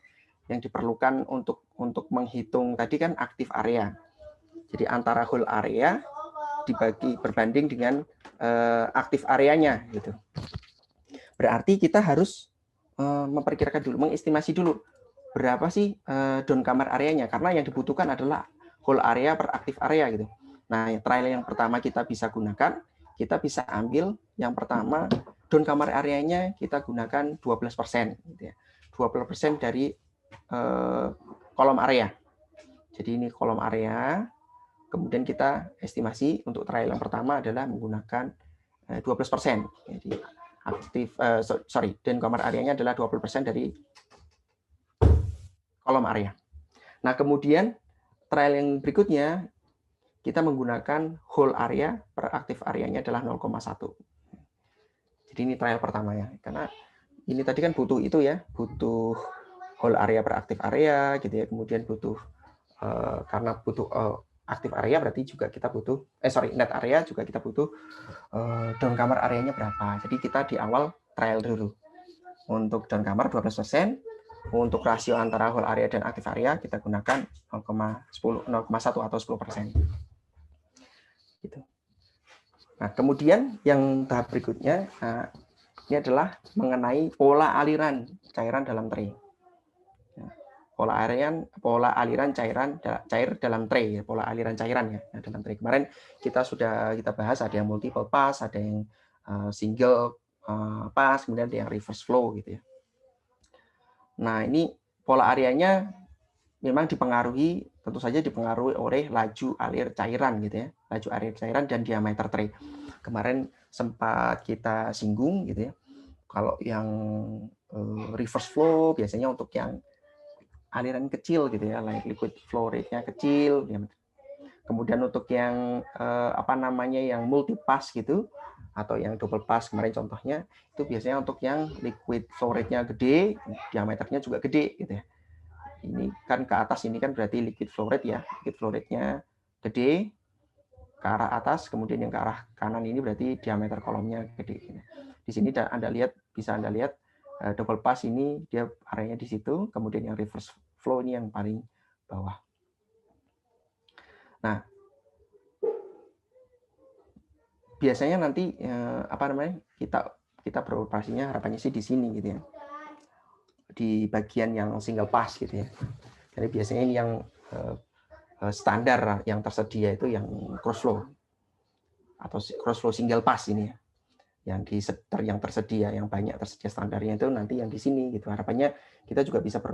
Yang diperlukan untuk menghitung tadi kan aktif area. Jadi antara whole area dibagi berbanding dengan aktif areanya gitu. Berarti kita harus memperkirakan dulu, mengestimasi dulu berapa sih down kamar areanya karena yang dibutuhkan adalah whole area per aktif area gitu. Nah, trial yang pertama kita bisa gunakan, kita bisa ambil yang pertama down kamar areanya kita gunakan 12% gitu ya. 12% dari kolom area. Jadi ini kolom area. Kemudian kita estimasi untuk trial yang pertama adalah menggunakan 12%. Jadi aktif down kamar areanya adalah 20% dari kolom area. Nah, kemudian trial yang berikutnya kita menggunakan whole area per aktif areanya adalah 0,1. Jadi ini trial pertama ya. Karena ini tadi kan butuh itu ya, butuh whole area per aktif area gitu ya. Kemudian butuh karena butuh aktif area berarti juga kita butuh net area juga kita butuh down kamar areanya berapa. Jadi kita di awal trial dulu. Untuk down kamar 12%, untuk rasio antara whole area dan aktif area kita gunakan 0,1 atau 10%. Gitu. Nah, kemudian yang tahap berikutnya ini adalah mengenai pola aliran cairan dalam tray. Pola aliran cair dalam tray, pola aliran cairan ya dalam tray. Kemarin kita bahas ada yang multiple pass, ada yang single pass, kemudian ada yang reverse flow gitu ya. Nah, ini pola areanya memang tentu saja dipengaruhi oleh laju alir cairan gitu ya, laju alir cairan dan diameter tray. Kemarin sempat kita singgung gitu ya. Kalau yang reverse flow biasanya untuk yang aliran kecil gitu ya, like liquid flow rate-nya kecil. Kemudian untuk yang yang multi pass gitu atau yang double pass kemarin contohnya itu biasanya untuk yang liquid flow rate-nya gede, diameternya juga gede gitu ya. Ini kan ke atas ini kan berarti liquid flow rate ya, liquid flow rate-nya gede ke arah atas, kemudian yang ke arah kanan ini berarti diameter kolomnya gede. Di sini bisa Anda lihat double pass ini dia areanya di situ, kemudian yang reverse flow ini yang paling bawah. Nah, biasanya nanti kita beroperasinya harapannya sih di sini gitu ya, di bagian yang single pass gitu ya. Jadi biasanya ini yang standar yang tersedia itu yang cross flow atau cross flow single pass ini ya, yang tersedia, yang banyak tersedia standarnya itu nanti yang di sini gitu. Harapannya kita juga bisa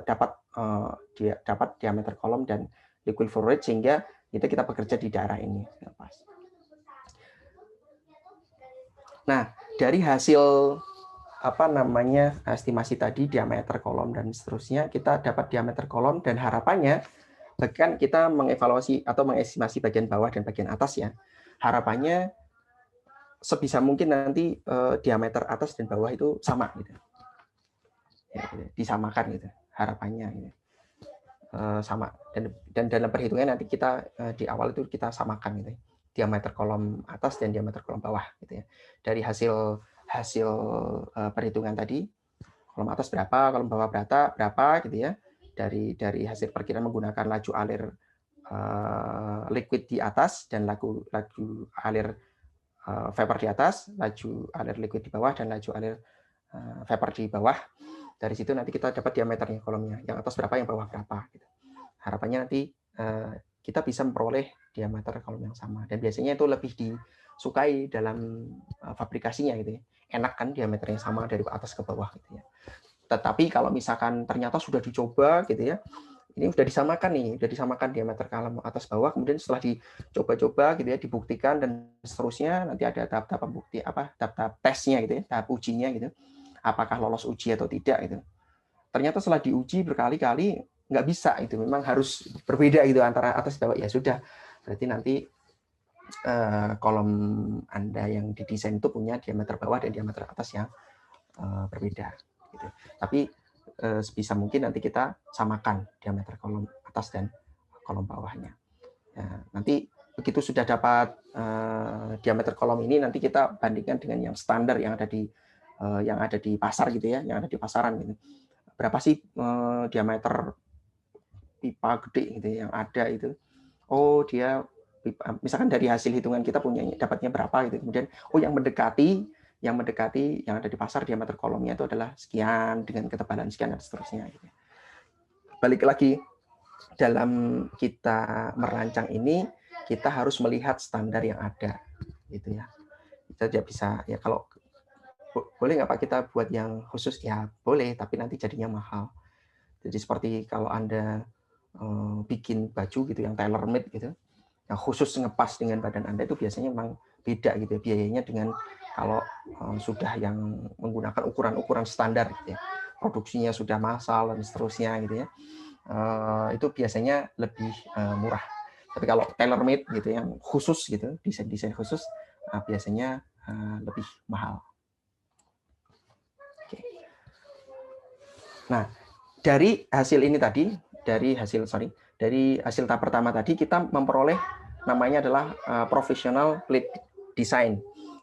dapat diameter kolom dan liquid flow rate sehingga kita bekerja di daerah ini. Nah, dari hasil estimasi tadi diameter kolom dan seterusnya, kita dapat diameter kolom dan harapannya bahkan kita mengevaluasi atau mengestimasi bagian bawah dan bagian atas ya. Harapannya sebisa mungkin nanti diameter atas dan bawah itu sama gitu. Ya, gitu. Disamakan gitu harapannya gitu. Sama dan dalam perhitungan nanti kita di awal itu kita samakan gitu. Diameter kolom atas dan diameter kolom bawah gitu ya. Dari hasil perhitungan tadi kolom atas berapa, kolom bawah berapa gitu ya. Dari hasil perkiraan menggunakan laju alir liquid di atas dan laju alir vapor di atas, laju alir liquid di bawah dan laju alir vapor di bawah. Dari situ nanti kita dapat diameternya kolomnya, yang atas berapa, yang bawah berapa gitu. Harapannya nanti kita bisa memperoleh diameter kolom yang sama dan biasanya itu lebih disukai dalam fabrikasinya gitu ya. Enak kan diameternya sama dari atas ke bawah gitu ya. Tetapi kalau misalkan ternyata sudah dicoba gitu ya, ini udah disamakan diameter kolom atas bawah, kemudian setelah dicoba-coba gitu ya, dibuktikan dan seterusnya, nanti ada tahap-tahap bukti tahap-tahap tesnya gitu ya, tahap ujinya gitu. Apakah lolos uji atau tidak gitu. Ternyata setelah diuji berkali-kali nggak bisa itu, memang harus berbeda gitu antara atas bawah. Ya sudah, berarti nanti kolom Anda yang didesain itu punya diameter bawah dan diameter atas yang berbeda gitu. Tapi sebisa mungkin nanti kita samakan diameter kolom atas dan kolom bawahnya. Nah, nanti begitu sudah dapat diameter kolom ini, nanti kita bandingkan dengan yang standar yang ada di pasar gitu ya, yang ada di pasaran gitu. Berapa sih diameter pipa gede gitu yang ada itu? Oh, dia misalkan dari hasil hitungan kita dapatnya berapa gitu. Kemudian yang mendekati yang ada di pasar diameter kolomnya itu adalah sekian dengan ketebalan sekian dan seterusnya gitu. Balik lagi, dalam kita merancang ini kita harus melihat standar yang ada gitu ya. Kita tidak bisa ya, kalau boleh nggak Pak kita buat yang khusus, ya boleh, tapi nanti jadinya mahal. Jadi seperti kalau Anda bikin baju gitu yang tailor made gitu, yang khusus ngepas dengan badan Anda, itu biasanya memang beda gitu ya, biayanya dengan kalau sudah yang menggunakan ukuran-ukuran standar gitu ya, produksinya sudah massal dan seterusnya gitu ya, itu biasanya lebih murah. Tapi kalau tailor made gitu yang khusus gitu, desain khusus, biasanya lebih mahal. Oke. Nah, dari hasil ini tadi, dari hasil tahap pertama tadi, kita memperoleh namanya adalah professional plate design.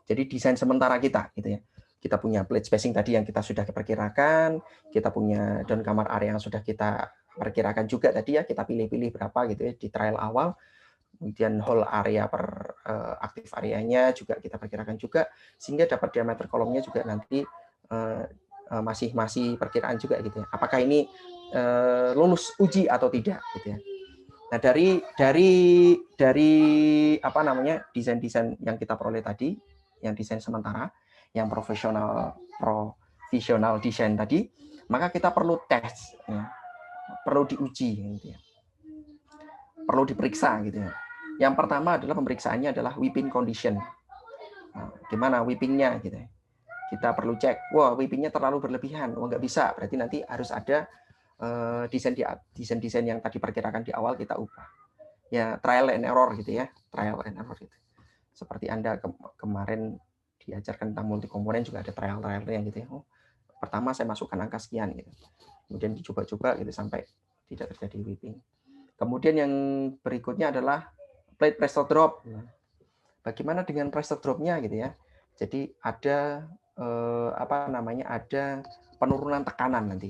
Jadi desain sementara kita gitu ya. Kita punya plate spacing tadi yang kita sudah perkirakan, kita punya down kamar area yang sudah kita perkirakan juga tadi ya, kita pilih-pilih berapa gitu ya di trial awal. Kemudian whole area per aktif areanya juga kita perkirakan juga, sehingga dapat diameter kolomnya juga nanti masih perkiraan juga gitu ya. Apakah ini lulus uji atau tidak gitu ya. Nah, dari apa namanya desain-desain yang kita peroleh tadi, yang desain sementara, yang provisional desain tadi, maka kita perlu tes ya. Perlu diuji gitu ya. Perlu diperiksa gitu ya. Yang pertama adalah pemeriksaannya adalah whipping condition. Nah, gimana whippingnya gitu ya. Kita perlu cek, wah whippingnya terlalu berlebihan, nggak bisa, berarti nanti harus ada desain yang tadi perkirakan di awal kita ubah. Ya trial and error gitu ya, trial and error gitu. Seperti Anda kemarin diajarkan tentang multi komponen juga ada trial-trialnya gitu ya. Oh, pertama saya masukkan angka sekian gitu. Kemudian dicoba-coba gitu sampai tidak terjadi whipping. Kemudian yang berikutnya adalah plate pressure drop. Bagaimana dengan pressure drop-nya gitu ya. Jadi ada ada penurunan tekanan nanti.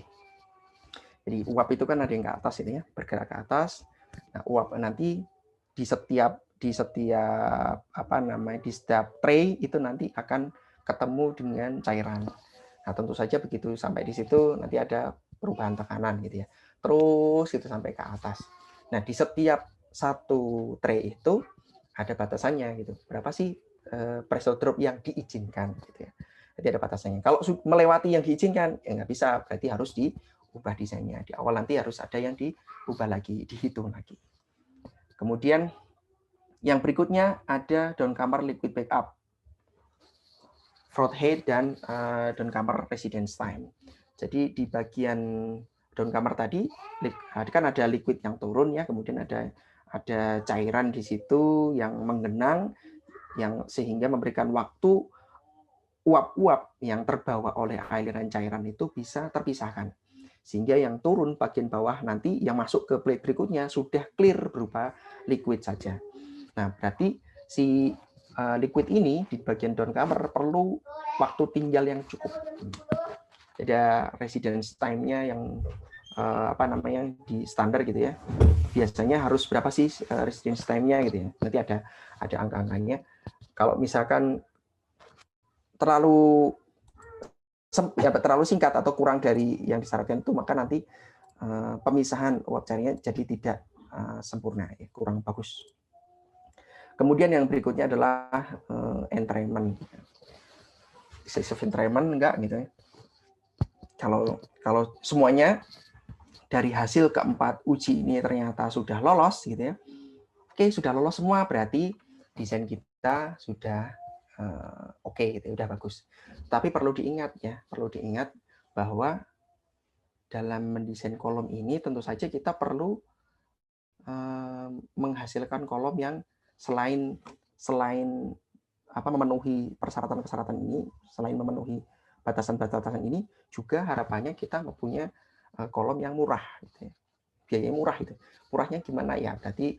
Jadi uap itu kan ada yang ke atas ini ya, bergerak ke atas. Nah, uap nanti di setiap tray itu nanti akan ketemu dengan cairan. Nah, tentu saja begitu sampai di situ nanti ada perubahan tekanan gitu ya. Terus itu sampai ke atas. Nah, di setiap satu tray itu ada batasannya gitu. Berapa sih pressure drop yang diizinkan gitu ya. Jadi ada batasannya. Kalau melewati yang diizinkan ya nggak bisa, berarti harus diubah desainnya. Di awal nanti harus ada yang diubah lagi, dihitung lagi. Kemudian yang berikutnya ada down kamar liquid backup, fraud head dan down kamar residence time. Jadi di bagian down kamar tadi kan ada liquid yang turun ya, kemudian ada cairan di situ yang menggenang, yang sehingga memberikan waktu uap-uap yang terbawa oleh aliran cairan itu bisa terpisahkan. Sehingga yang turun bagian bawah nanti yang masuk ke plate berikutnya sudah clear berupa liquid saja. Nah, berarti si liquid ini di bagian down kamar perlu waktu tinggal yang cukup. Ada residence time-nya yang di standar gitu ya. Biasanya harus berapa sih residence time-nya gitu ya. Nanti ada angka-angkanya. Kalau misalkan terlalu singkat atau kurang dari yang disyaratkan itu, maka nanti pemisahan uap cairnya jadi tidak sempurna, ya, kurang bagus. Kemudian yang berikutnya adalah entrainment. Excessive entrainment enggak gitu ya. Kalau semuanya dari hasil keempat uji ini ternyata sudah lolos gitu ya. Oke, sudah lolos semua, berarti desain kita sudah oke gitu, udah bagus. Tapi perlu diingat ya, perlu diingat bahwa dalam mendesain kolom ini tentu saja kita perlu menghasilkan kolom yang selain memenuhi persyaratan-persyaratan ini, selain memenuhi batasan-batasan ini, juga harapannya kita mempunyai kolom yang murah gitu ya. Biayanya murah itu. Murahnya gimana ya? Berarti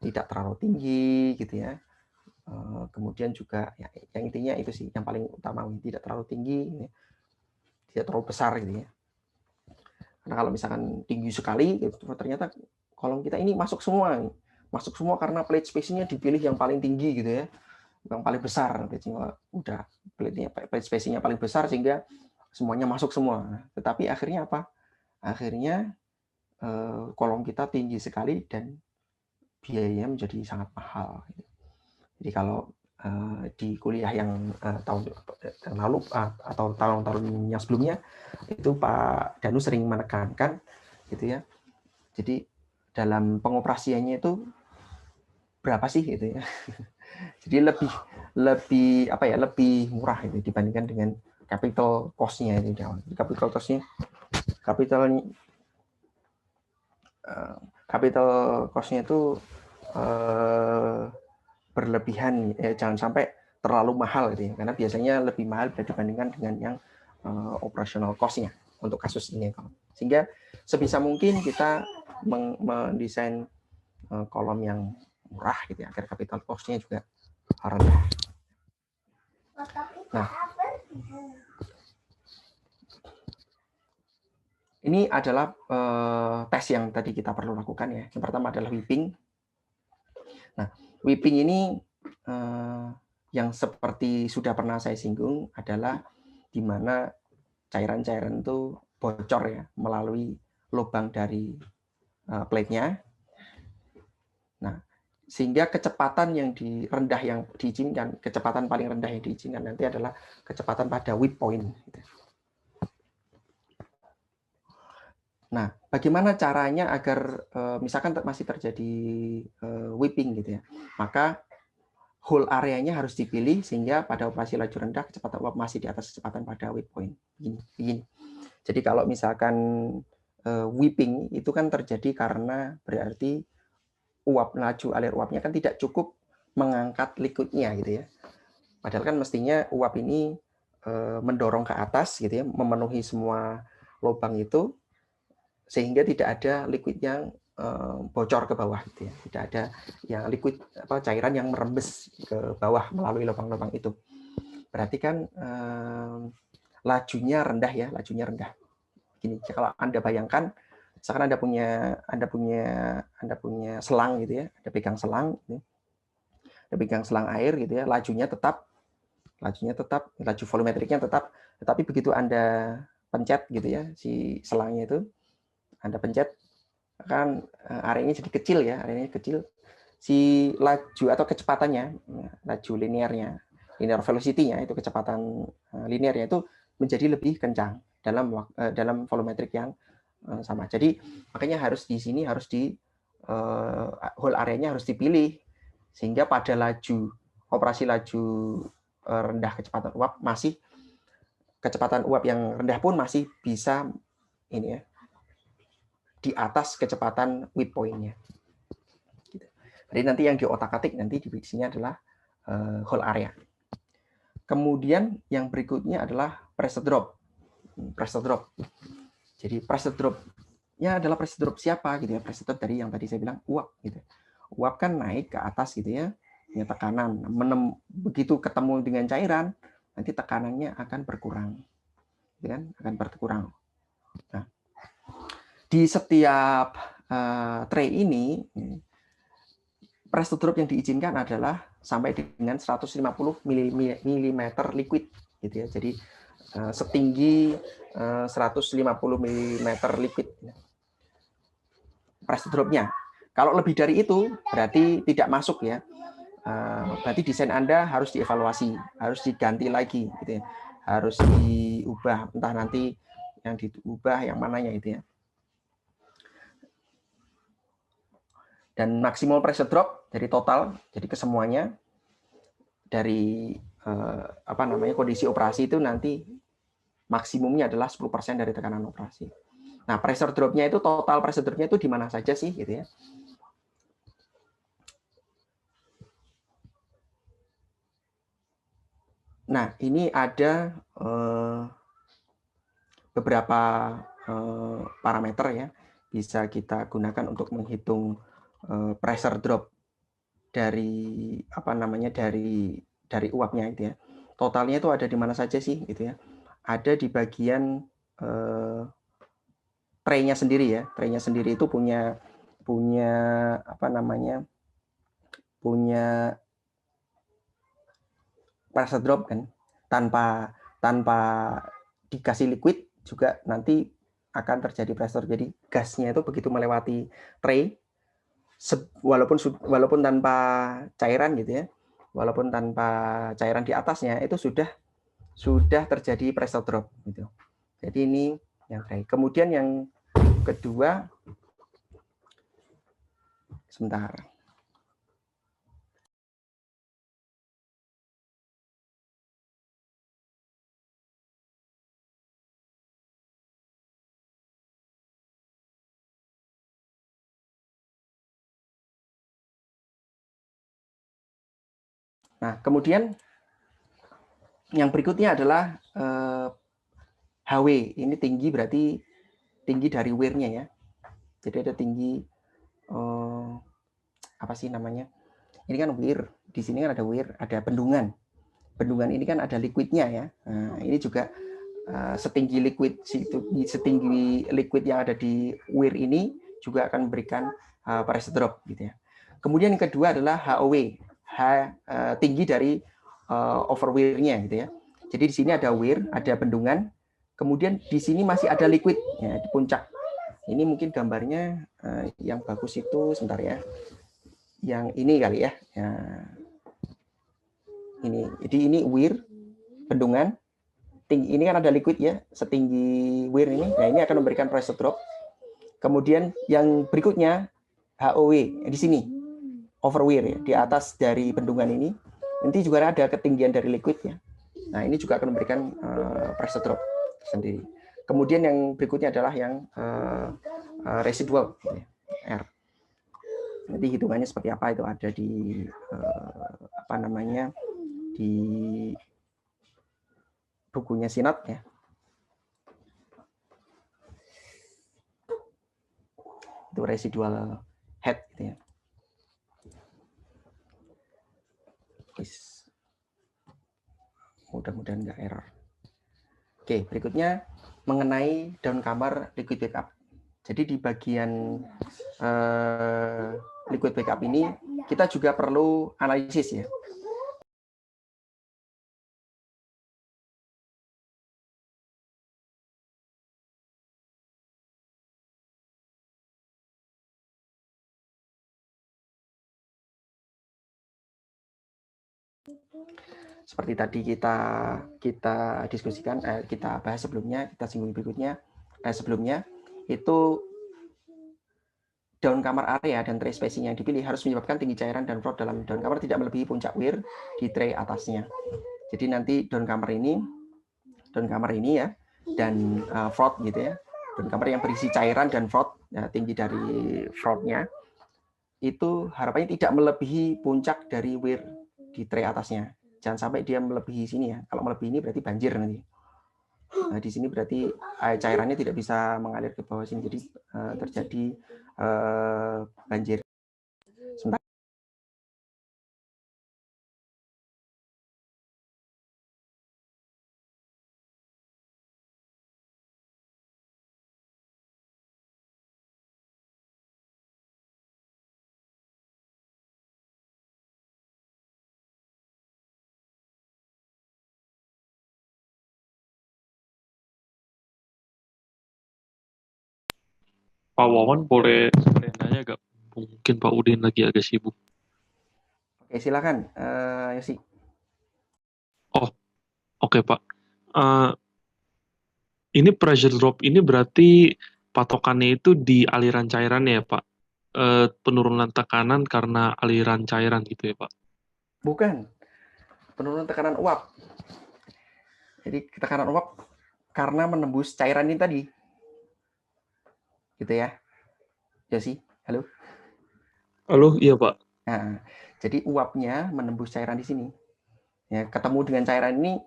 tidak terlalu tinggi gitu ya. Kemudian juga ya, yang intinya itu sih yang paling utama, tidak terlalu tinggi, tidak terlalu besar gitu ya. Karena kalau misalkan tinggi sekali gitu, ternyata kolom kita ini masuk semua karena plate spacing-nya dipilih yang paling tinggi gitu ya, yang paling besar. Udah plate spacing-nya paling besar sehingga semuanya masuk semua. Tetapi akhirnya apa? Akhirnya kolom kita tinggi sekali dan biayanya menjadi sangat mahal. Jadi kalau di kuliah yang tahun lalu atau tahun-tahun yang sebelumnya itu Pak Danu sering menekankan gitu ya. Jadi dalam pengoperasiannya itu berapa sih gitu ya. Jadi lebih murah itu dibandingkan dengan capital cost-nya itu. Capital cost-nya itu berlebihan, jangan sampai terlalu mahal gitu ya, karena biasanya lebih mahal dibandingkan dengan yang operational cost-nya untuk kasus ini. Sehingga sebisa mungkin kita mendesain kolom yang murah gitu ya, agar capital cost-nya juga rendah. Nah, ini adalah tes yang tadi kita perlu lakukan ya. Yang pertama adalah whipping. Nah, whipping ini yang seperti sudah pernah saya singgung adalah di mana cairan-cairan itu bocor ya melalui lubang dari plate-nya. Nah, sehingga kecepatan yang rendah yang diizinkan, kecepatan paling rendah yang diizinkan nanti adalah kecepatan pada whip point. Nah, bagaimana caranya agar misalkan masih terjadi whipping gitu ya, maka hole areanya harus dipilih sehingga pada operasi laju rendah kecepatan uap masih di atas kecepatan pada whip point. Begini. Jadi kalau misalkan whipping itu kan terjadi karena berarti laju alir uapnya kan tidak cukup mengangkat liquidnya gitu ya. Padahal kan mestinya uap ini mendorong ke atas gitu ya, memenuhi semua lubang itu sehingga tidak ada liquid yang bocor ke bawah gitu ya. Tidak ada yang liquid cairan yang merembes ke bawah melalui lubang-lubang itu. Berarti kan lajunya rendah ya, lajunya rendah. Gini, kalau Anda bayangkan misalkan Anda punya selang gitu ya, Anda pegang selang gitu. Anda pegang selang air gitu ya, lajunya tetap laju volumetriknya tetap, tetapi begitu Anda pencet gitu ya si selangnya itu, Anda pencet kan areanya jadi kecil ya, areanya kecil. Si laju atau kecepatannya, laju linear velocity-nya itu kecepatan linearnya itu menjadi lebih kencang dalam volumetrik yang sama. Jadi makanya harus di sini harus whole areanya harus dipilih sehingga pada operasi laju rendah kecepatan uap kecepatan uap yang rendah pun masih bisa ini ya di atas kecepatan whip point-nya. Jadi nanti yang di otak-atik nanti di sini adalah whole area. Kemudian yang berikutnya adalah pressure drop. Jadi pressure drop-nya adalah pressure drop siapa gitu ya? Pressure drop dari yang tadi saya bilang uap gitu. Uap kan naik ke atas gitu ya, punya tekanan. Begitu ketemu dengan cairan, nanti tekanannya akan berkurang. Gitu kan? Akan berkurang. Nah, di setiap tray ini pressure drop yang diizinkan adalah sampai dengan 150 mm liquid gitu ya. Jadi setinggi 150 mm liquid pressure dropnya. Kalau lebih dari itu berarti tidak masuk ya. Berarti desain Anda harus dievaluasi, harus diganti lagi gitu ya. Harus diubah, entah nanti yang diubah yang mananya itu ya. Dan maksimal pressure drop dari total, jadi kesemuanya dari kondisi operasi itu nanti maksimumnya adalah 10% dari tekanan operasi. Nah, pressure drop-nya itu, total pressure drop-nya itu di mana saja sih gitu ya. Nah, ini ada beberapa parameter ya, bisa kita gunakan untuk menghitung pressure drop dari dari uapnya itu ya. Totalnya itu ada di mana saja sih gitu ya. Ada di bagian tray-nya sendiri ya. Tray-nya sendiri itu punya pressure drop kan. Tanpa dikasih liquid juga nanti akan terjadi pressure. Jadi gasnya itu begitu melewati tray, walaupun tanpa cairan gitu ya, walaupun tanpa cairan di atasnya, itu sudah terjadi pressure drop gitu. Jadi ini yang tray. Kemudian yang kedua, sebentar. Nah, kemudian yang berikutnya adalah HW. Ini tinggi, berarti tinggi dari wear-nya ya. Jadi ada tinggi apa sih namanya? Ini kan wear, di sini kan ada wear, ada bendungan. Bendungan ini kan ada liquidnya ya. Nah, ini juga setinggi liquid yang ada di wear ini juga akan memberikan pressure drop gitu ya. Kemudian yang kedua adalah HOW, tinggi dari overwear-nya gitu ya. Jadi di sini ada wear, ada bendungan, kemudian di sini masih ada liquid ya, di puncak. Ini mungkin gambarnya yang bagus itu, sebentar ya. Yang ini kali ya. Jadi ini wear, bendungan, tinggi ini kan ada liquid ya, setinggi wear ini. Nah, ini akan memberikan pressure drop. Kemudian yang berikutnya HOW di sini, overwear ya, di atas dari bendungan ini. Nanti juga ada ketinggian dari liquid ya. Nah, ini juga akan memberikan pressure drop sendiri. Kemudian yang berikutnya adalah yang residual R. Nanti hitungannya seperti apa itu ada di di bukunya Sinat ya. Itu residual head gitu ya. Mudah-mudahan nggak error. Oke, berikutnya mengenai downcomer liquid backup. Jadi di bagian liquid backup ini kita juga perlu analisis ya. Seperti tadi kita diskusikan, kita bahas sebelumnya, kita singgung berikutnya, sebelumnya itu downcomer area dan tray spacing yang dipilih harus menyebabkan tinggi cairan dan float dalam downcomer tidak melebihi puncak wear di tray atasnya. Jadi nanti downcomer ini ya, dan float gitu ya, downcomer yang berisi cairan dan float ya, tinggi dari floatnya itu harapannya tidak melebihi puncak dari wear di tray atasnya. Jangan sampai dia melebihi sini ya. Kalau melebihi ini berarti banjir nanti. Nah, di sini berarti cairannya tidak bisa mengalir ke bawah sini, jadi terjadi banjir. Sebentar. Pak Wawan boleh nanya gak? Mungkin Pak Udin lagi agak sibuk. Oke, silakan, Yosi. Oh, oke Pak. Ini pressure drop ini berarti patokannya itu di aliran cairannya ya Pak? penurunan tekanan karena aliran cairan gitu ya, Pak? Bukan, penurunan tekanan uap. Jadi tekanan uap karena menembus cairan ini tadi. Gitu ya. Josi, halo? Halo, iya Pak. Nah, jadi uapnya menembus cairan di sini. Ya, ketemu dengan cairan ini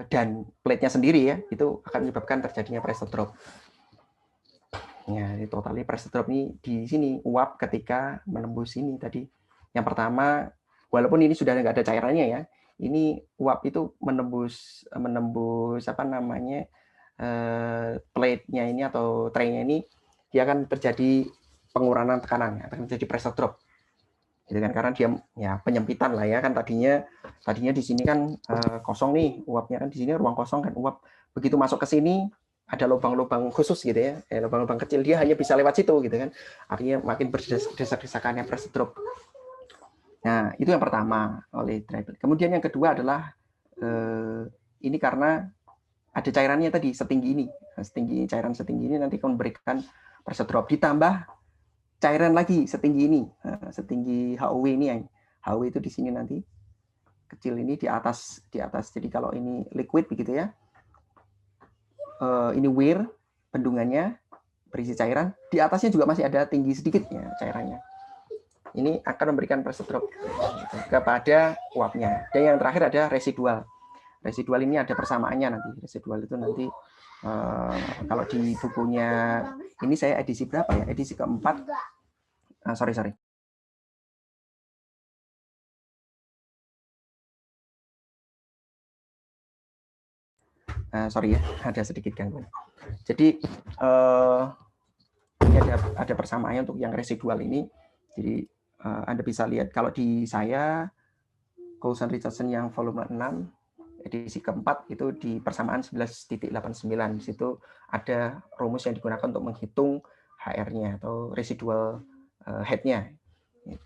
dan plate-nya sendiri ya, itu akan menyebabkan terjadinya pressure drop. Ya, ini totalnya pressure drop ini di sini uap ketika menembus ini tadi. Yang pertama, walaupun ini sudah nggak ada cairannya ya, ini uap itu menembus apa namanya plate-nya ini atau tray-nya ini, dia akan terjadi pengurangan tekanan, akan terjadi pressure drop. Gitu kan, karena dia ya penyempitan lah ya kan, tadinya di sini kan kosong nih uapnya kan, di sini ruang kosong kan, uap begitu masuk ke sini ada lubang-lubang khusus gitu ya, lubang-lubang kecil, dia hanya bisa lewat situ gitu kan, artinya makin berdesak-desakannya pressure drop. Nah, itu yang pertama oleh dry plate. Kemudian yang kedua adalah ini karena ada cairannya tadi setinggi ini, cairan setinggi ini nanti akan memberikan pressure drop, ditambah cairan lagi setinggi ini, setinggi HOW ini, yang HOW itu di sini nanti kecil ini di atas. Jadi kalau ini liquid begitu ya, ini weir bendungannya berisi cairan, di atasnya juga masih ada tinggi sedikit ya cairannya. Ini akan memberikan pressure drop kepada uapnya. Dan yang terakhir ada residual. Residual ini ada persamaannya nanti. Residual itu nanti kalau di bukunya ini saya edisi berapa ya? Edisi keempat. Sorry. Sorry ya, ada sedikit gangguan. Jadi ini ada persamaannya untuk yang residual ini. Jadi Anda bisa lihat kalau di saya Coulson Richardson yang volume 6 edisi keempat itu di persamaan 11.89. Di situ ada rumus yang digunakan untuk menghitung HR-nya atau residual head-nya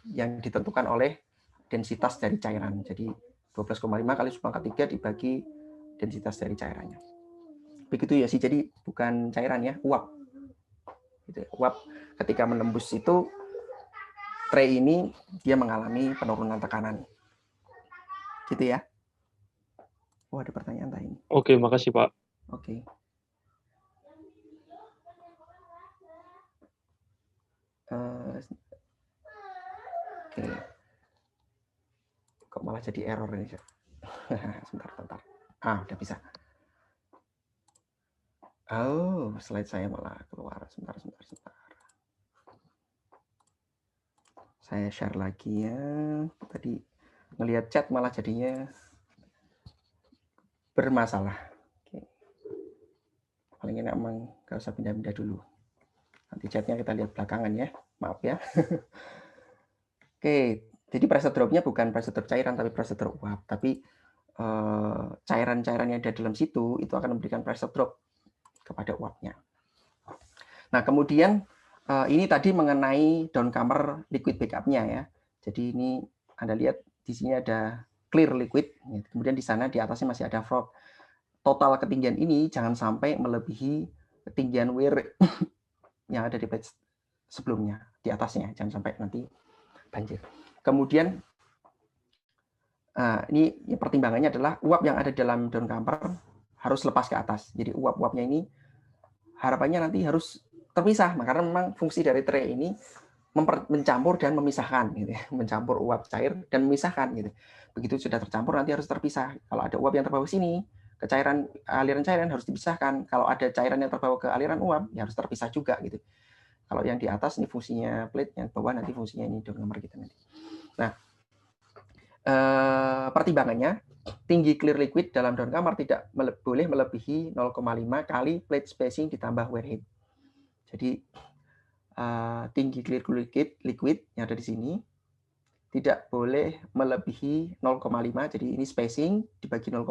yang ditentukan oleh densitas dari cairan. Jadi 12,5 kali pangkat 3 dibagi densitas dari cairannya. Begitu ya sih, jadi bukan cairan ya, uap. Uap ketika menembus itu tray ini dia mengalami penurunan tekanan. Gitu ya. Oh, ada pertanyaan tadi. Oke, makasih Pak. Oke. Oke. Kok malah jadi error ini? Sebentar. Udah bisa. Oh, slide saya malah keluar. Sebentar. Saya share lagi ya. Tadi ngelihat chat malah jadinya bermasalah. Oke. Paling enak emang gak usah pindah-pindah dulu. Nanti chatnya kita lihat belakangan ya. Maaf ya. Oke, jadi pressure drop-nya bukan pressure drop cairan, tapi pressure drop uap. Tapi cairan-cairan yang ada dalam situ itu akan memberikan pressure drop kepada uapnya. Nah, kemudian ini tadi mengenai downcomer liquid backup-nya ya. Jadi ini Anda lihat di sini ada clear liquid, kemudian di sana di atasnya masih ada frog. Total ketinggian ini jangan sampai melebihi ketinggian weir yang ada di plate sebelumnya, di atasnya, jangan sampai nanti banjir. Kemudian ini pertimbangannya adalah uap yang ada dalam downcomer harus lepas ke atas. Jadi uap-uapnya ini harapannya nanti harus terpisah, karena memang fungsi dari tray ini mencampur dan memisahkan, gitu ya. Mencampur uap cair dan memisahkan, gitu. Begitu sudah tercampur nanti harus terpisah. Kalau ada uap yang terbawa sini ke aliran cairan harus dipisahkan. Kalau ada cairan yang terbawa ke aliran uap ya harus terpisah juga, gitu. Kalau yang di atas ini fungsinya plate, yang bawah nanti fungsinya ini downcomer kita nanti. Nah, pertimbangannya tinggi clear liquid dalam downcomer tidak boleh melebihi 0,5 kali plate spacing ditambah wear head. Jadi tinggi clear liquid yang ada di sini tidak boleh melebihi 0,5. Jadi ini spacing dibagi 0,5.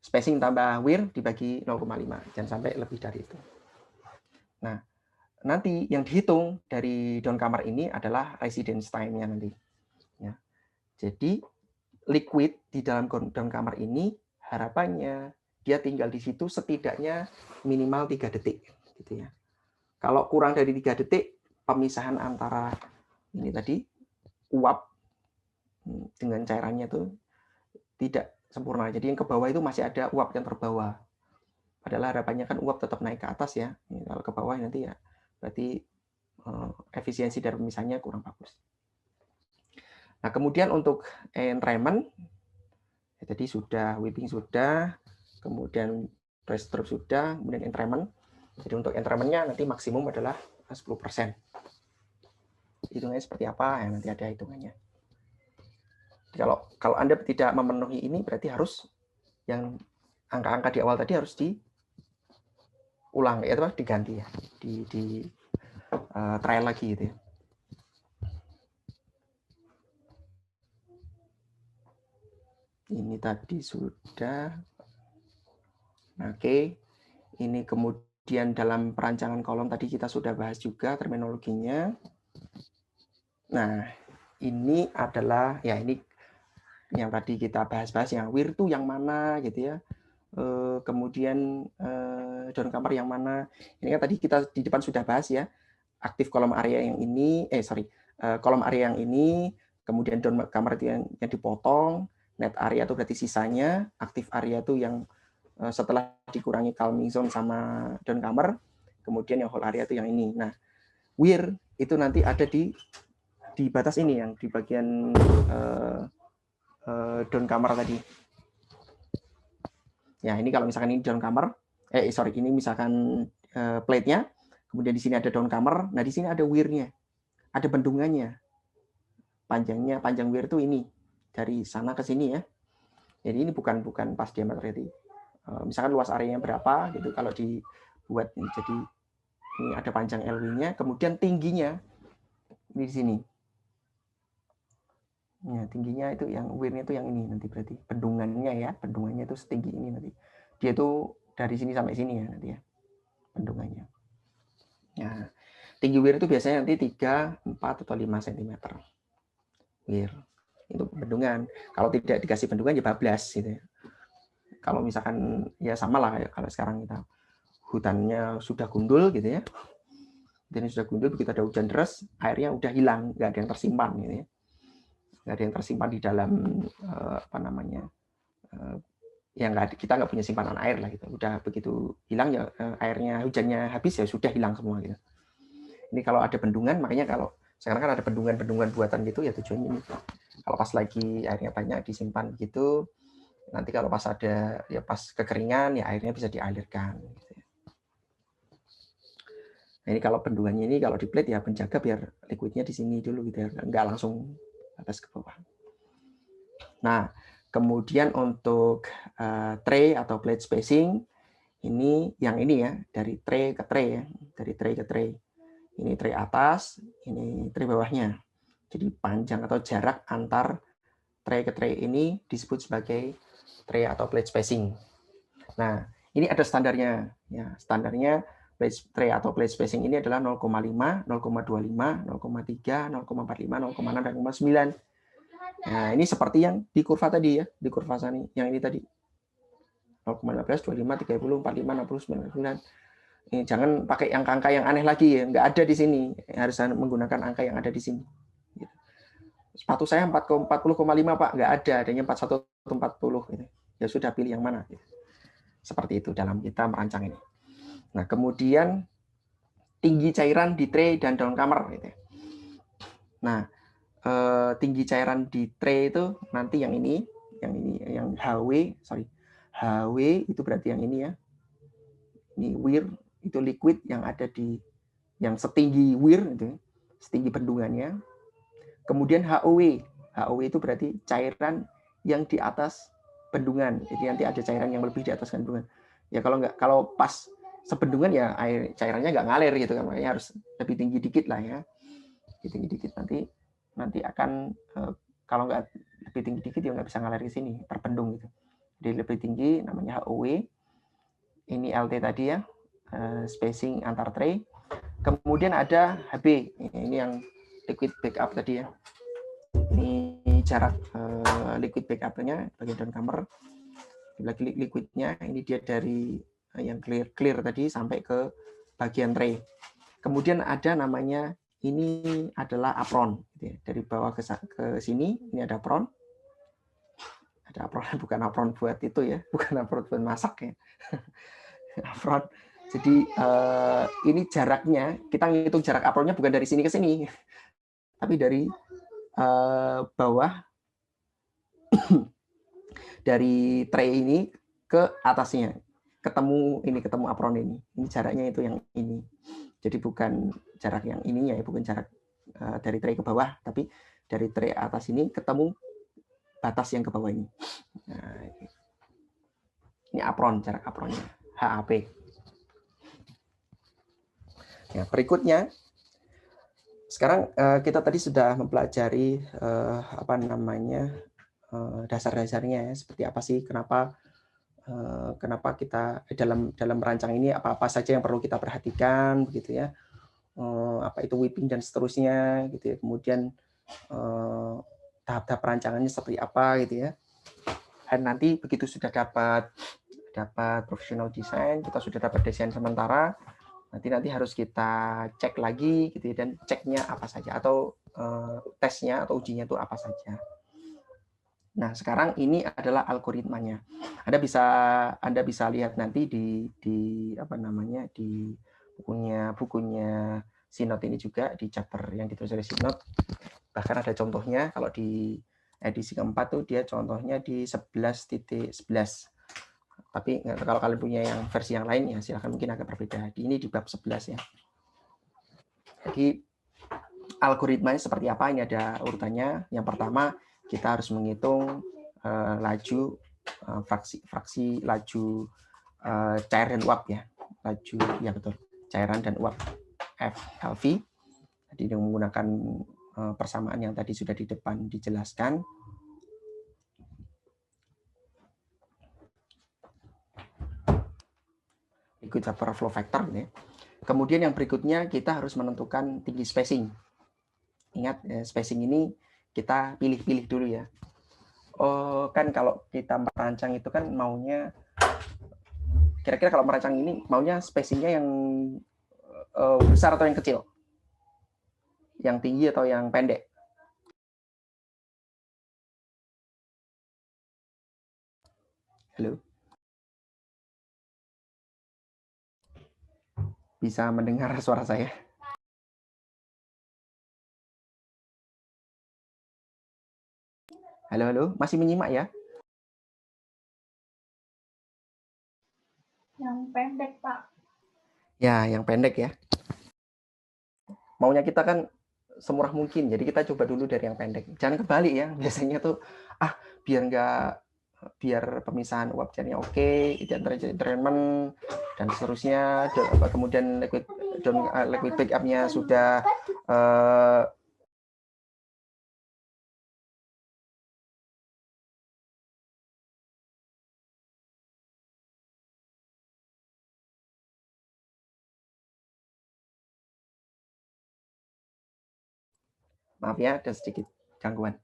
Spacing tambah wear dibagi 0,5. Jangan sampai lebih dari itu. Nah, nanti yang dihitung dari downcomer ini adalah residence time-nya nanti. Ya. Jadi liquid di dalam downcomer ini harapannya dia tinggal di situ setidaknya minimal 3 detik, gitu ya. Kalau kurang dari 3 detik, pemisahan antara ini tadi uap dengan cairannya itu tidak sempurna. Jadi yang ke bawah itu masih ada uap yang terbawa. Padahal harapannya kan uap tetap naik ke atas ya. Kalau ke bawah nanti ya berarti efisiensi dari pemisahnya kurang bagus. Nah, kemudian untuk entrainment, ya, tadi sudah, whipping sudah, kemudian press drop sudah, kemudian entrainment. Jadi untuk entrainment-nya nanti maksimum adalah 10%. Hitungnya seperti apa? Ya, nanti ada hitungannya. Jadi kalau Anda tidak memenuhi ini, berarti harus yang angka-angka di awal tadi harus diulang, ya, diganti ya, di trial lagi gitu ya. Ini tadi sudah. Oke. Ini kemudian dalam perancangan kolom tadi kita sudah bahas juga terminologinya. Nah, ini adalah ya ini yang tadi kita bahas-bahas yang weir itu yang mana gitu ya. Kemudian downcomer yang mana. Ini kan tadi kita di depan sudah bahas ya. Aktif kolom area yang ini, kolom area yang ini, kemudian downcomer itu yang dipotong, net area itu berarti sisanya, aktif area itu yang setelah dikurangi calming zone sama downcomer, kemudian yang whole area itu yang ini. Nah, weir itu nanti ada di batas ini yang di bagian downcomer tadi. Ya, ini kalau misalkan ini downcomer, ini misalkan plate-nya, kemudian di sini ada downcomer, nah di sini ada weir-nya, ada bendungannya. Panjang weir itu ini dari sana ke sini ya. Jadi ini bukan pas diameter itu. Misalkan luas areanya berapa gitu, kalau dibuat ini jadi ini ada panjang LW-nya, kemudian tingginya ini di sini. Ya, tingginya itu yang weir-nya itu yang ini nanti berarti bendungannya ya, bendungannya itu setinggi ini nanti. Dia itu dari sini sampai sini ya nanti ya bendungannya. Nah, tinggi weir itu biasanya nanti 3, 4 atau 5 cm. Weir itu bendungan. Kalau tidak dikasih bendungan ya bablas gitu ya. Kalau misalkan ya sama lah kayak kalau sekarang kita hutannya sudah gundul gitu ya. Dan sudah gundul, begitu ada hujan deras, airnya udah hilang, nggak ada yang tersimpan gitu ya. Nggak ada yang tersimpan di dalam ya kita nggak punya simpanan air lah gitu. Udah begitu hilang ya airnya, hujannya habis ya sudah hilang semua gitu. Ini kalau ada bendungan, makanya kalau sekarang kan ada bendungan buatan gitu ya tujuannya ini. Kalau pas lagi airnya banyak disimpan gitu, nanti kalau pas ada ya pas kekeringan ya airnya bisa dialirkan gitu ya. Nah, ini kalau bendungannya ini kalau di plate ya penjaga biar liquidnya di sini dulu gitu ya, nggak langsung atas ke bawah. Nah, kemudian untuk tray atau plate spacing ini yang ini ya, dari tray ke tray ya, dari tray ke tray. Ini tray atas, ini tray bawahnya. Jadi panjang atau jarak antar tray ke tray ini disebut sebagai tray atau plate spacing. Nah, ini ada standarnya. Ya, standarnya tray atau plate spacing ini adalah 0,5, 0,25, 0,3, 0,45, 0,6, dan 0,9. Nah, ini seperti yang di kurva tadi ya, di kurva sini, yang ini tadi. 0,15, 25, 30, 45, 60, 99. Ini jangan pakai angka-angka yang aneh lagi ya, nggak ada di sini. Harus menggunakan angka yang ada di sini. Sepatu saya 40,5 Pak, nggak ada, adanya 41 atau 40. Gitu. Ya sudah pilih yang mana. Gitu. Seperti itu dalam kita merancang ini. Nah, kemudian tinggi cairan di tray dan downcomer. Gitu. Nah, tinggi cairan di tray itu nanti yang ini, yang HW, HW itu berarti yang ini ya. Ini weir itu liquid yang ada di yang setinggi weir itu, setinggi bendungannya. Kemudian HOW, HOW itu berarti cairan yang di atas bendungan. Jadi nanti ada cairan yang lebih di atas bendungan. Ya kalau pas sebendungan ya air cairannya nggak ngalir gitu kan, makanya harus lebih tinggi dikit lah ya. Lebih tinggi dikit nanti akan kalau nggak lebih tinggi dikit ya nggak bisa ngalir ke sini, terbendung gitu. Jadi lebih tinggi namanya HOW. Ini LT tadi ya, spacing antar tray. Kemudian ada HB, ini yang liquid backup tadi ya. Ini jarak liquid backup-nya bagian downcomer. Lagi liquidnya ini dia dari yang clear tadi sampai ke bagian tray. Kemudian ada namanya, ini adalah apron. Gitu ya. Dari bawah ke sini, ini ada apron. Ada apron, bukan apron buat itu ya, bukan apron buat masak ya. Apron. Jadi ini jaraknya, kita ngitung jarak apronnya bukan dari sini ke sini, tapi dari bawah, dari tray ini ke atasnya. Ketemu apron ini. Ini jaraknya itu yang ini. Jadi bukan jarak yang ininya ya, bukan jarak dari tray ke bawah, tapi dari tray atas ini ketemu batas yang ke bawah ini. Nah, ini apron, jarak apronnya, HAP. Ya, berikutnya, sekarang kita tadi sudah mempelajari dasar-dasarnya ya, seperti apa sih, kenapa kita dalam merancang ini apa saja yang perlu kita perhatikan, begitu ya, apa itu whipping dan seterusnya, gitu ya. Kemudian tahap-tahap perancangannya seperti apa, gitu ya. Dan nanti begitu sudah dapat professional design, kita sudah dapat desain sementara, nanti harus kita cek lagi, gitu ya, dan ceknya apa saja, atau tesnya atau ujinya itu apa saja. Nah, sekarang ini adalah algoritmanya. Anda bisa lihat nanti di bukunya Sinot ini juga, di chapter yang ditulis oleh Sinot. Bahkan ada contohnya, kalau di edisi keempat tuh dia contohnya di 11.11. Tapi kalau kalian punya yang versi yang lain ya silakan, mungkin agak berbeda. Ini di bab 11 ya. Jadi algoritmanya seperti apa? Ini ada urutannya. Yang pertama, kita harus menghitung laju fraksi laju cair dan uap ya. Laju, ya betul, cairan dan uap FLV. Jadi dengan menggunakan persamaan yang tadi sudah di depan dijelaskan. Ikut vapor flow factor ya. Kemudian yang berikutnya kita harus menentukan tinggi spacing. Ingat, spacing ini kita pilih-pilih dulu ya. Kan kalau kita merancang itu kan maunya, kira-kira kalau merancang ini maunya spacingnya yang besar atau yang kecil? Yang tinggi atau yang pendek? Halo? Bisa mendengar suara saya? Halo, masih menyimak ya? Yang pendek, Pak. Ya, yang pendek ya. Maunya kita kan semurah mungkin, jadi kita coba dulu dari yang pendek. Jangan kebalik ya, biasanya tuh biar pemisahan uap cairnya oke, treatment dan seterusnya, kemudian liquid backup-nya sudah maaf ya, ada sedikit gangguan.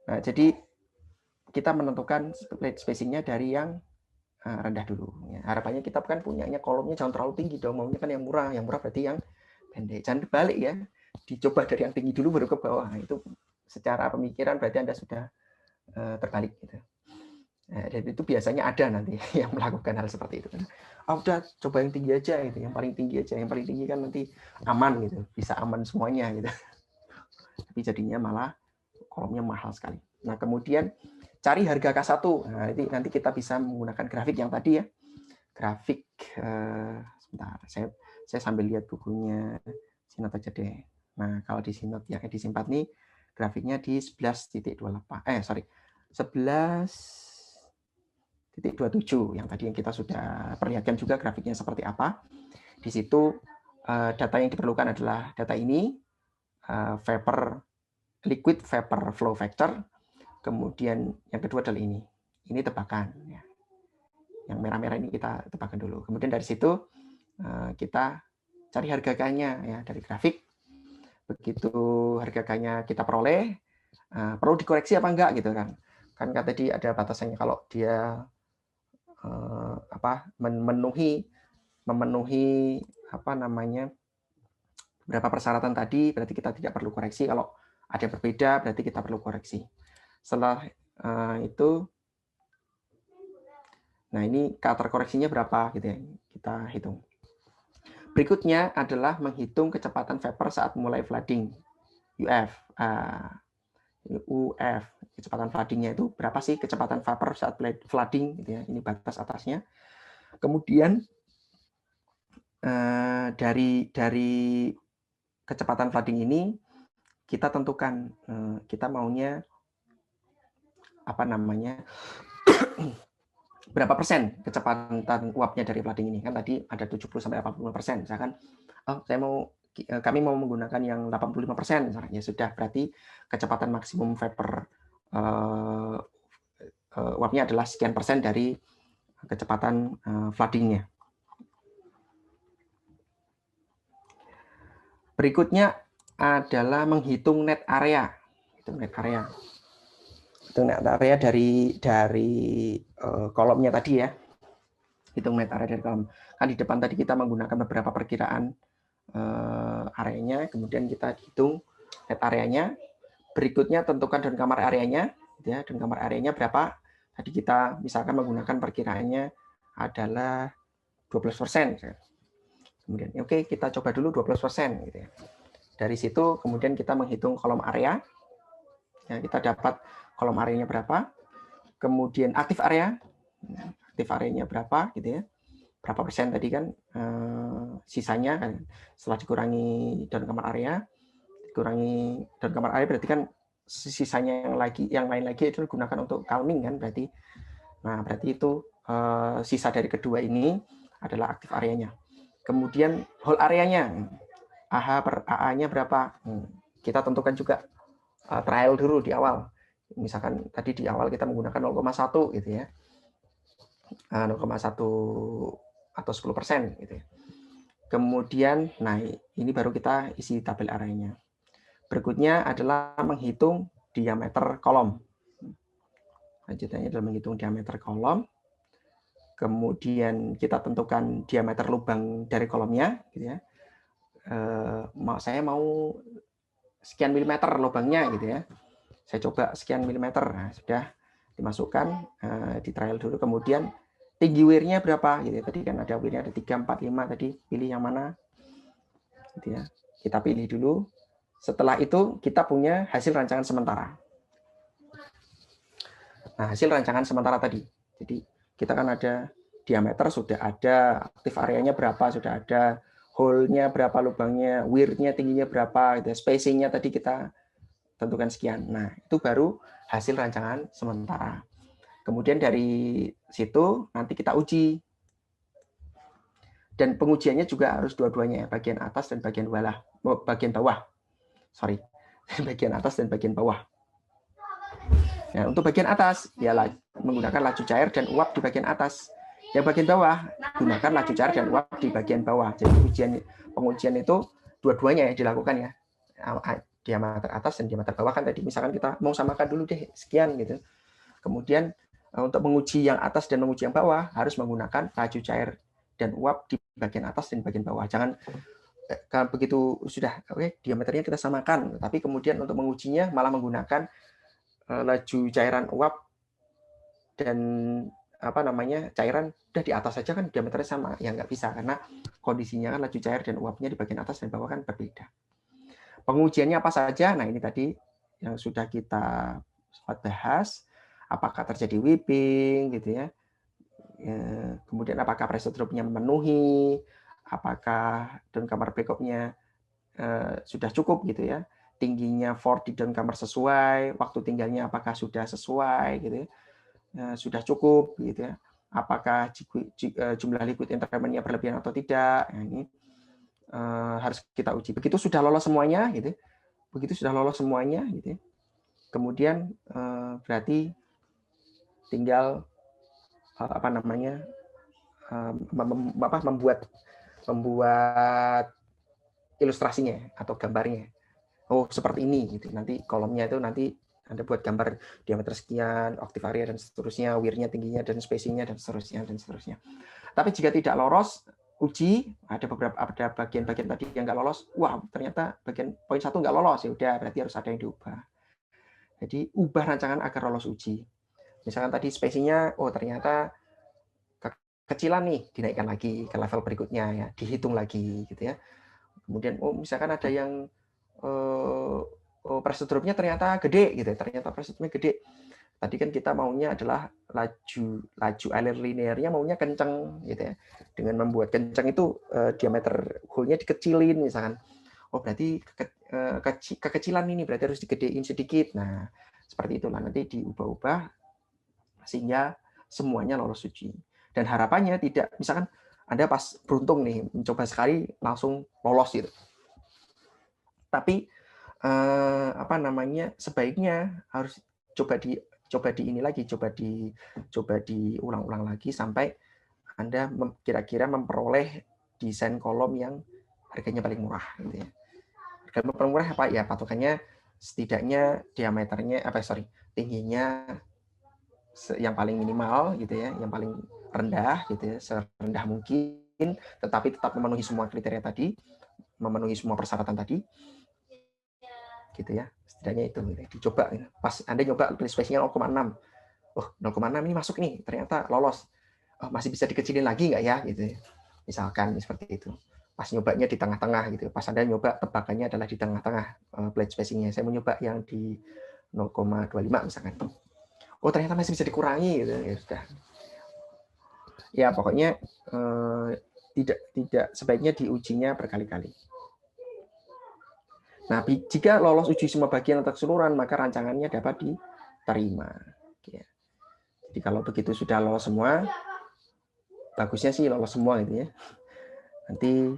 Nah, jadi kita menentukan spacing-nya dari yang rendah dulu. Ya, harapannya kita kan punyanya kolomnya jangan terlalu tinggi dong, maunya kan yang murah berarti yang pendek. Jangan dibalik ya, dicoba dari yang tinggi dulu baru ke bawah. Nah, itu secara pemikiran berarti Anda sudah terbalik gitu. Nah, dan itu biasanya ada nanti yang melakukan hal seperti itu. Udah coba yang tinggi aja gitu, yang paling tinggi aja, yang paling tinggi kan nanti aman gitu, bisa aman semuanya gitu. Tapi jadinya malah kolomnya mahal sekali. Nah, kemudian cari harga K1. Nah, nanti kita bisa menggunakan grafik yang tadi ya. Grafik, sebentar, saya sambil lihat bukunya Sinot aja deh. Nah, kalau di Sinot yang edisi 4 nih, grafiknya di 11.28. 11.27 yang tadi yang kita sudah perlihatkan juga grafiknya seperti apa. Di situ data yang diperlukan adalah data ini, liquid vapor flow factor. Kemudian yang kedua adalah ini tebakan ya. Yang merah-merah ini kita tebakan dulu. Kemudian dari situ kita cari harga K-nya ya dari grafik. Begitu harga K-nya kita peroleh, perlu dikoreksi apa enggak gitu kan. Kan tadi ada batasannya, kalau dia memenuhi Berapa persyaratan tadi berarti kita tidak perlu koreksi. Kalau ada yang berbeda berarti kita perlu koreksi. Setelah itu, nah ini karakter koreksinya berapa gitu ya, kita hitung. Berikutnya adalah menghitung kecepatan vapor saat mulai flooding, UF. UF, kecepatan floodingnya itu berapa sih kecepatan vapor saat flooding gitu ya, ini batas atasnya. Kemudian dari kecepatan flooding ini kita tentukan kita maunya apa namanya berapa persen kecepatan uapnya dari flooding ini, kan tadi ada 70-80%, misalkan kami mau menggunakan yang 85%, misalnya, ya sudah, berarti kecepatan maksimum vapor uapnya adalah sekian persen dari kecepatan floodingnya. Berikutnya adalah menghitung net area. Hitung net area. Hitung net area dari kolomnya tadi ya. Hitung net area dari kolom. Kan di depan tadi kita menggunakan beberapa perkiraan areanya, kemudian kita hitung net areanya. Berikutnya tentukan down kamar areanya, ya, down kamar areanya berapa? Tadi kita misalkan menggunakan perkiraannya adalah 12%. Kemudian oke, kita coba dulu 12%, gitu ya. Dari situ kemudian kita menghitung kolom area. Ya, kita dapat kolom areanya berapa. Kemudian aktif area. Aktif areanya berapa gitu ya. Berapa persen tadi kan sisanya kan setelah dikurangi down kamar area, dikurangi down kamar area berarti kan sisanya yang lain lagi itu digunakan untuk calming kan berarti. Nah, berarti itu sisa dari kedua ini adalah aktif areanya. Kemudian whole areanya, AH per AA-nya berapa? Kita tentukan juga trial dulu di awal. Misalkan tadi di awal kita menggunakan 0,1 gitu ya. 0,1 atau 10% gitu ya. Kemudian, nah ini baru kita isi tabel areanya. Berikutnya adalah menghitung diameter kolom. Lanjutannya adalah menghitung diameter kolom. Kemudian kita tentukan diameter lubang dari kolomnya, gitu ya. Saya mau sekian milimeter lubangnya, gitu ya. Saya coba sekian milimeter, nah, sudah dimasukkan, di trial dulu. Kemudian tinggi weir-nya berapa, gitu ya. Tadi kan ada weir-nya ada 3, 4, 5. Tadi pilih yang mana, gitu ya. Kita pilih dulu. Setelah itu kita punya hasil rancangan sementara. Nah, hasil rancangan sementara tadi. Jadi kita kan ada diameter sudah ada, aktif areanya berapa sudah ada, hole-nya berapa lubangnya, weir-nya tingginya berapa, gitu. Spacing-nya tadi kita tentukan sekian. Nah, itu baru hasil rancangan sementara. Kemudian dari situ nanti kita uji. Dan pengujiannya juga harus dua-duanya, bagian atas dan bagian bawah. Sorry, bagian atas dan bagian bawah. Nah, untuk bagian atas, ya menggunakan laju cair dan uap di bagian atas. Yang bagian bawah, gunakan laju cair dan uap di bagian bawah. Jadi pengujian itu dua-duanya ya dilakukan ya. Diameter atas dan diameter bawah kan tadi misalkan kita mau samakan dulu deh sekian gitu. Kemudian untuk menguji yang atas dan menguji yang bawah harus menggunakan laju cair dan uap di bagian atas dan bagian bawah. Jangan kalau begitu sudah oke, diameternya kita samakan, tapi kemudian untuk mengujinya malah menggunakan laju cairan uap dan cairan udah di atas saja kan diameternya sama, ya nggak bisa karena kondisinya kan laju cair dan uapnya di bagian atas dan bawah kan berbeda. Pengujiannya apa saja? Nah, ini tadi yang sudah kita sempat bahas, apakah terjadi whipping gitu ya. Kemudian apakah pressure drop-nya memenuhi, apakah down kamar backup-nya sudah cukup gitu ya, tingginya for di down kamar sesuai, waktu tinggalnya apakah sudah sesuai gitu ya, sudah cukup gitu ya, apakah jumlah liquid entrainment-nya berlebihan atau tidak. Nah, ini harus kita uji. Begitu sudah lolos semuanya gitu, gitu, kemudian berarti tinggal membuat ilustrasinya atau gambarnya. Oh, seperti ini gitu. Nanti kolomnya itu nanti Anda buat gambar diameter sekian, aktif area dan seterusnya, weir-nya tingginya dan spacing-nya dan seterusnya. Tapi jika tidak lolos, uji, ada bagian-bagian tadi yang nggak lolos, wah ternyata bagian poin 1 nggak lolos, ya udah berarti harus ada yang diubah. Jadi ubah rancangan agar lolos uji. Misalkan tadi spesinya, oh ternyata kecilan nih, dinaikkan lagi ke level berikutnya ya, dihitung lagi gitu ya. Kemudian oh misalkan ada yang pressure drop-nya ternyata gede gitu, ternyata pressure drop-nya gede. Tadi kan kita maunya adalah laju alir linearnya maunya kencang gitu ya. Dengan membuat kencang itu diameter hole-nya dikecilin misalkan. Oh berarti kekecilan ini berarti harus digedein sedikit. Nah, seperti itulah nanti diubah-ubah sehingga semuanya lolos uji. Dan harapannya tidak, misalkan Anda pas beruntung nih mencoba sekali langsung lolos gitu. Tapi sebaiknya harus coba diulang-ulang lagi sampai Anda kira-kira memperoleh desain kolom yang harganya paling murah gitu ya. Harga paling murah apa ya, patokannya setidaknya diameternya tingginya yang paling minimal gitu ya, yang paling rendah gitu ya, serendah mungkin, tetapi tetap memenuhi semua kriteria tadi, memenuhi semua persyaratan tadi, gitu ya. Setidaknya itu gitu. Dicoba. Pas Anda nyoba spesinya 0,6, oh 0,6 ini masuk nih, ternyata lolos. Oh, masih bisa dikecilin lagi nggak ya, gitu. Misalkan seperti itu. Pas nyobanya di tengah-tengah gitu. Pas Anda nyoba tebakannya adalah di tengah-tengah plate spacingnya. Saya mau nyoba yang di 0,25 misalkan. Oh ternyata masih bisa dikurangi gitu. Ya sudah. Ya pokoknya tidak sebaiknya diujinya berkali-kali. Nah, jika lolos uji semua bagian atau keseluruhan, maka rancangannya dapat diterima. Jadi kalau begitu sudah lolos semua, bagusnya sih lolos semua gitu ya. Nanti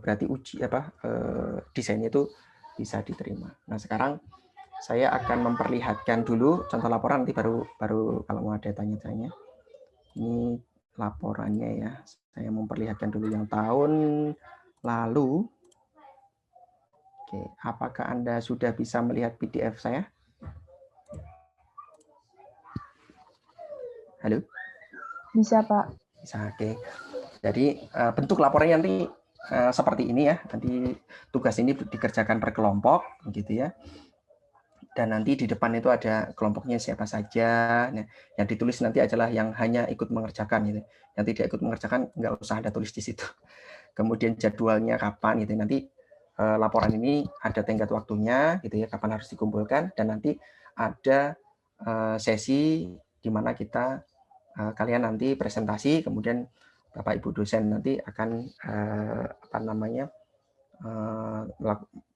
berarti desainnya itu bisa diterima. Nah, sekarang saya akan memperlihatkan dulu contoh laporan, nanti baru kalau mau ada tanya-tanya. Ini laporannya ya. Saya memperlihatkan dulu yang tahun lalu. Oke, apakah Anda sudah bisa melihat PDF saya? Halo? Bisa, Pak. Bisa, oke. Jadi bentuk laporannya nanti seperti ini ya. Nanti tugas ini dikerjakan per kelompok, gitu ya. Dan nanti di depan itu ada kelompoknya siapa saja. Nah, yang ditulis nanti adalah yang hanya ikut mengerjakan, gitu. Yang tidak ikut mengerjakan nggak usah Anda tulis di situ. Kemudian jadwalnya kapan, gitu. Nanti laporan ini ada tenggat waktunya, gitu ya, kapan harus dikumpulkan. Dan nanti ada sesi di mana kalian nanti presentasi, kemudian Bapak Ibu dosen nanti akan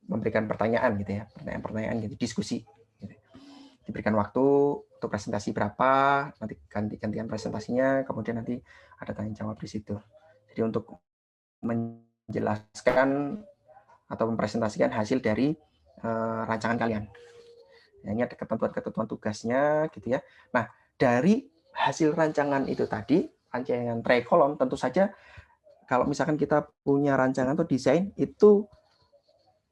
memberikan pertanyaan gitu ya, pertanyaan gitu, diskusi. Gitu. Diberikan waktu untuk presentasi berapa, nanti gantian presentasinya, kemudian nanti ada tanya jawab di situ. Jadi untuk menjelaskan atau mempresentasikan hasil dari rancangan kalian. Ini ada ketentuan tugasnya gitu ya. Nah, dari hasil rancangan itu tadi, rancangan tray kolom, tentu saja kalau misalkan kita punya rancangan atau desain, itu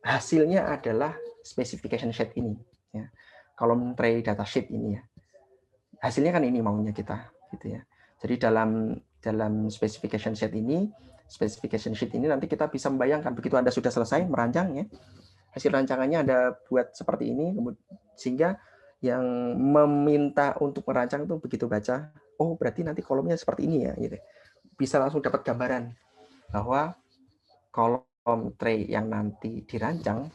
hasilnya adalah specification sheet ini. Ya. Kolom tray data sheet ini ya. Hasilnya kan ini maunya kita. Gitu ya. Jadi dalam specification sheet ini nanti kita bisa membayangkan, begitu Anda sudah selesai merancang ya, hasil rancangannya Anda buat seperti ini, sehingga yang meminta untuk merancang itu begitu baca, oh berarti nanti kolomnya seperti ini ya, gitu. Bisa langsung dapat gambaran bahwa kolom tray yang nanti dirancang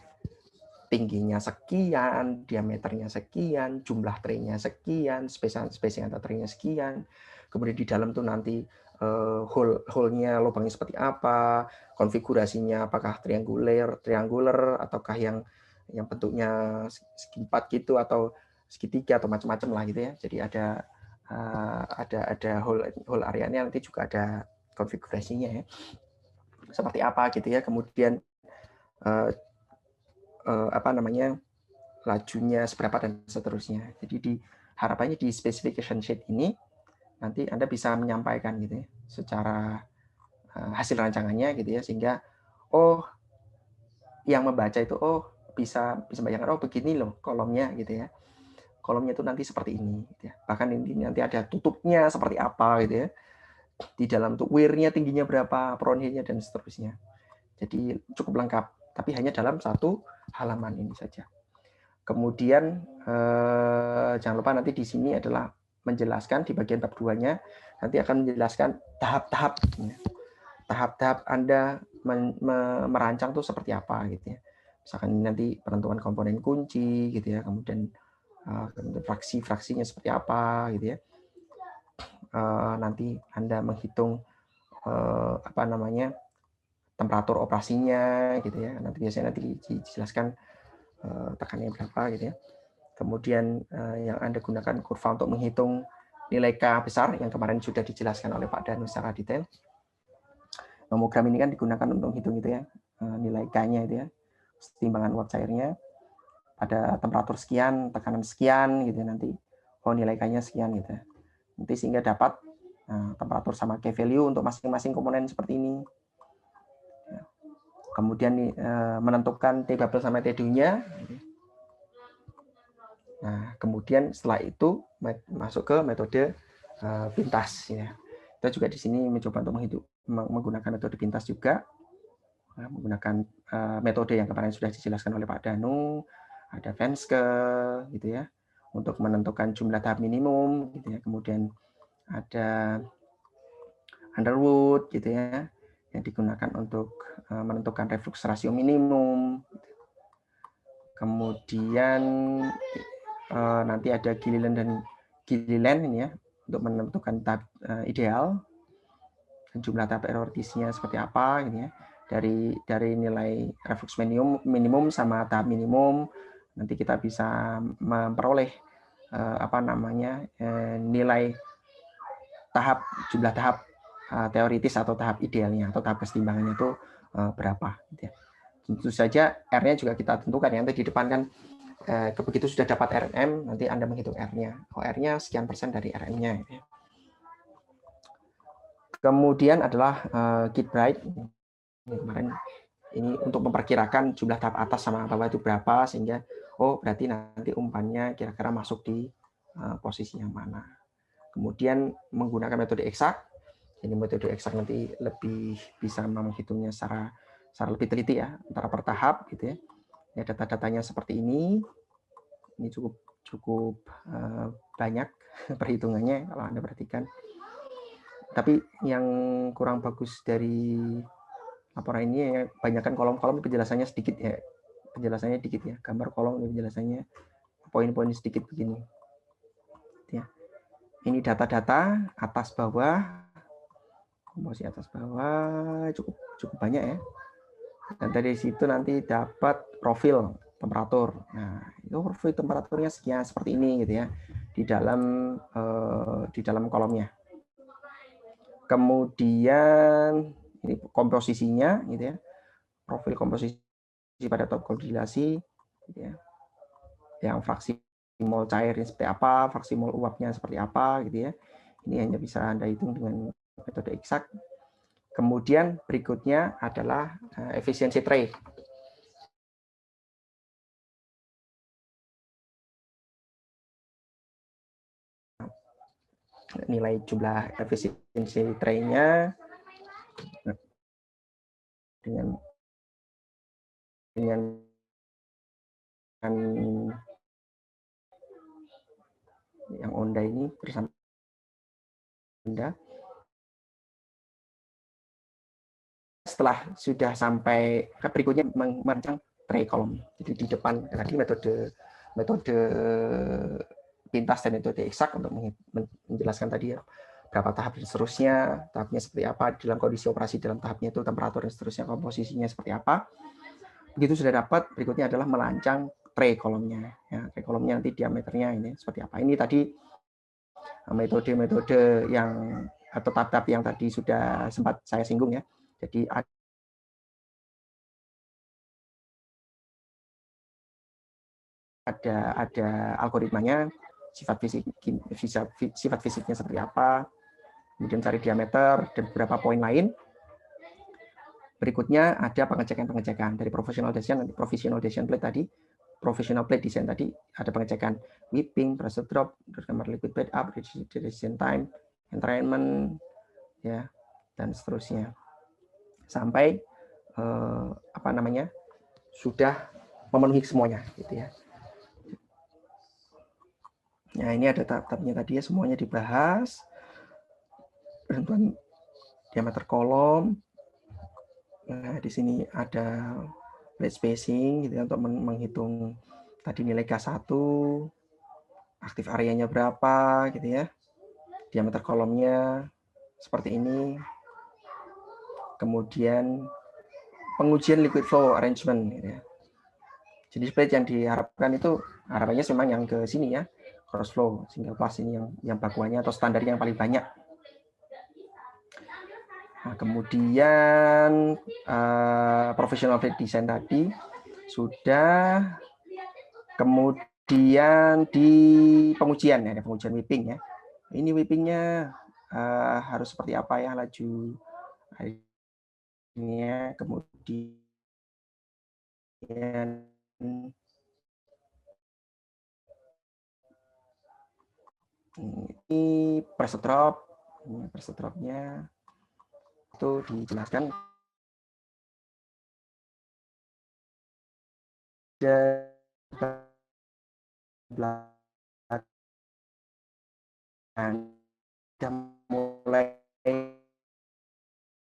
tingginya sekian, diameternya sekian, jumlah tray-nya sekian, spacing antar tray-nya sekian, kemudian di dalam tuh nanti hole-nya lubangnya seperti apa, konfigurasinya apakah triangular ataukah yang bentuknya segi 4 gitu atau segitiga atau macam-macam lah gitu ya. Jadi ada hole area-nya, nanti juga ada konfigurasinya ya. Seperti apa gitu ya. Kemudian lajunya seberapa dan seterusnya. Jadi harapannya di specification sheet ini nanti Anda bisa menyampaikan gitu ya, secara hasil rancangannya gitu ya, sehingga yang membaca itu bisa bayangkan begini loh kolomnya gitu ya. Kolomnya itu nanti seperti ini gitu ya. Bahkan ini nanti ada tutupnya seperti apa gitu ya. di dalam tuh wear-nya tingginya berapa, Frontend-nya dan seterusnya. Jadi cukup lengkap, tapi hanya dalam satu halaman ini saja. Kemudian jangan lupa nanti di sini adalah menjelaskan di bagian bab 2-nya nanti akan menjelaskan tahap-tahap Anda merancang tuh seperti apa gitu ya. Misalkan nanti penentuan komponen kunci gitu ya, kemudian fraksi-fraksinya seperti apa gitu ya. Nanti Anda menghitung temperatur operasinya gitu ya. Nanti biasanya dijelaskan tekanannya berapa gitu ya. Kemudian yang Anda gunakan kurva untuk menghitung nilai K besar yang kemarin sudah dijelaskan oleh Pak Danu secara detail. Nomogram ini kan digunakan untuk menghitung itu ya, nilai K-nya itu ya, timbangan uap cairnya pada temperatur sekian, tekanan sekian gitu ya, nanti nilai K-nya sekian gitu ya. Nanti sehingga dapat temperatur sama K value untuk masing-masing komponen seperti ini. Kemudian menentukan T bubble sama T-nya. Nah, kemudian setelah itu masuk ke metode pintas ya. Kita juga di sini mencoba untuk menggunakan metode pintas juga, menggunakan metode yang kemarin sudah dijelaskan oleh Pak Danu, ada Venske gitu ya, untuk menentukan jumlah tahap minimum gitu ya. Kemudian ada Underwood gitu ya, yang digunakan untuk menentukan reflux rasio minimum. Kemudian nanti ada Gilliland dan Gilliland ini ya, untuk menentukan tahap ideal dan jumlah tahap error-nya seperti apa gitu ya. Dari nilai reflux minimum sama tahap minimum nanti kita bisa memperoleh nilai jumlah tahap teoritis atau tahap idealnya atau tahap kesetimbangannya itu berapa gitu ya. Tentu saja R-nya juga kita tentukan ya, nanti di depan kan begitu sudah dapat RM, nanti Anda menghitung R-nya. R-nya sekian persen dari RM-nya. Gitu ya. Kemudian adalah Kitbride. Kemarin ini untuk memperkirakan jumlah tahap atas sama bawah itu berapa, sehingga berarti nanti umpannya kira-kira masuk di posisi yang mana. Kemudian menggunakan metode eksak. Jadi metode eksak nanti lebih bisa menghitungnya secara lebih teliti ya, antara per tahap gitu ya. Ya, data-datanya seperti ini cukup banyak perhitungannya kalau Anda perhatikan. Tapi yang kurang bagus dari laporan ini ya, banyakkan kolom-kolom penjelasannya sedikit ya. Penjelasannya dikit ya. Gambar kolom ini penjelasannya poin-poin sedikit begini. Ya. Ini data-data atas bawah, komposisi atas bawah cukup banyak ya. Dan dari situ nanti dapat profil temperatur. Nah, itu profil temperaturnya sekian seperti ini gitu ya di dalam kolomnya. Kemudian ini komposisinya gitu ya. Profil komposisi pada top kondilasi gitu ya. Yang fraksi mol cairnya seperti apa, fraksi mol uapnya seperti apa gitu ya. Ini hanya bisa Anda hitung dengan metode eksak. Kemudian berikutnya adalah efisiensi tray. Nilai jumlah efisiensi tray-nya dengan yang Onda ini bersama Onda. Setelah sudah sampai ke berikutnya merancang tray kolom. Jadi di depan tadi metode pintas dan metode eksak untuk menjelaskan tadi ya berapa tahap dan seterusnya, tahapnya seperti apa, dalam kondisi operasi dalam tahapnya itu temperatur dan seterusnya, komposisinya seperti apa. Begitu sudah dapat, berikutnya adalah merancang tray kolomnya. Ya, tray kolomnya nanti diameternya ini seperti apa. Ini tadi metode-metode yang atau tahap-tahap yang tadi sudah sempat saya singgung ya. Jadi ada algoritmanya, sifat fisiknya seperti apa, kemudian cari diameter dan beberapa poin lain. Berikutnya ada pengecekan dari professional design plate tadi, professional plate design tadi ada pengecekan whipping, pressure drop, terus kamar liquid bed up, reduction time, entrainment, ya, dan seterusnya. Sampai sudah memenuhi semuanya gitu ya. Nah, ini ada tahap-tahapnya tadi ya, semuanya dibahas. Penentuan diameter kolom. Nah, di sini ada plate spacing gitu ya, untuk menghitung tadi nilai K1, aktif areanya berapa gitu ya. Diameter kolomnya seperti ini. Kemudian pengujian liquid flow arrangement gitu ya. Jadi plate yang diharapkan itu harapannya memang yang ke sini ya, cross flow single pass ini yang bakuannya atau standarnya yang paling banyak. Nah, kemudian professional plate design tadi sudah, kemudian di pengujian ya, pengujian whipping ya. Ini whippingnya harus seperti apa ya, laju airnya, kemudian ini pressure drop, ini pressure dropnya itu dijelaskan belakang sudah mulai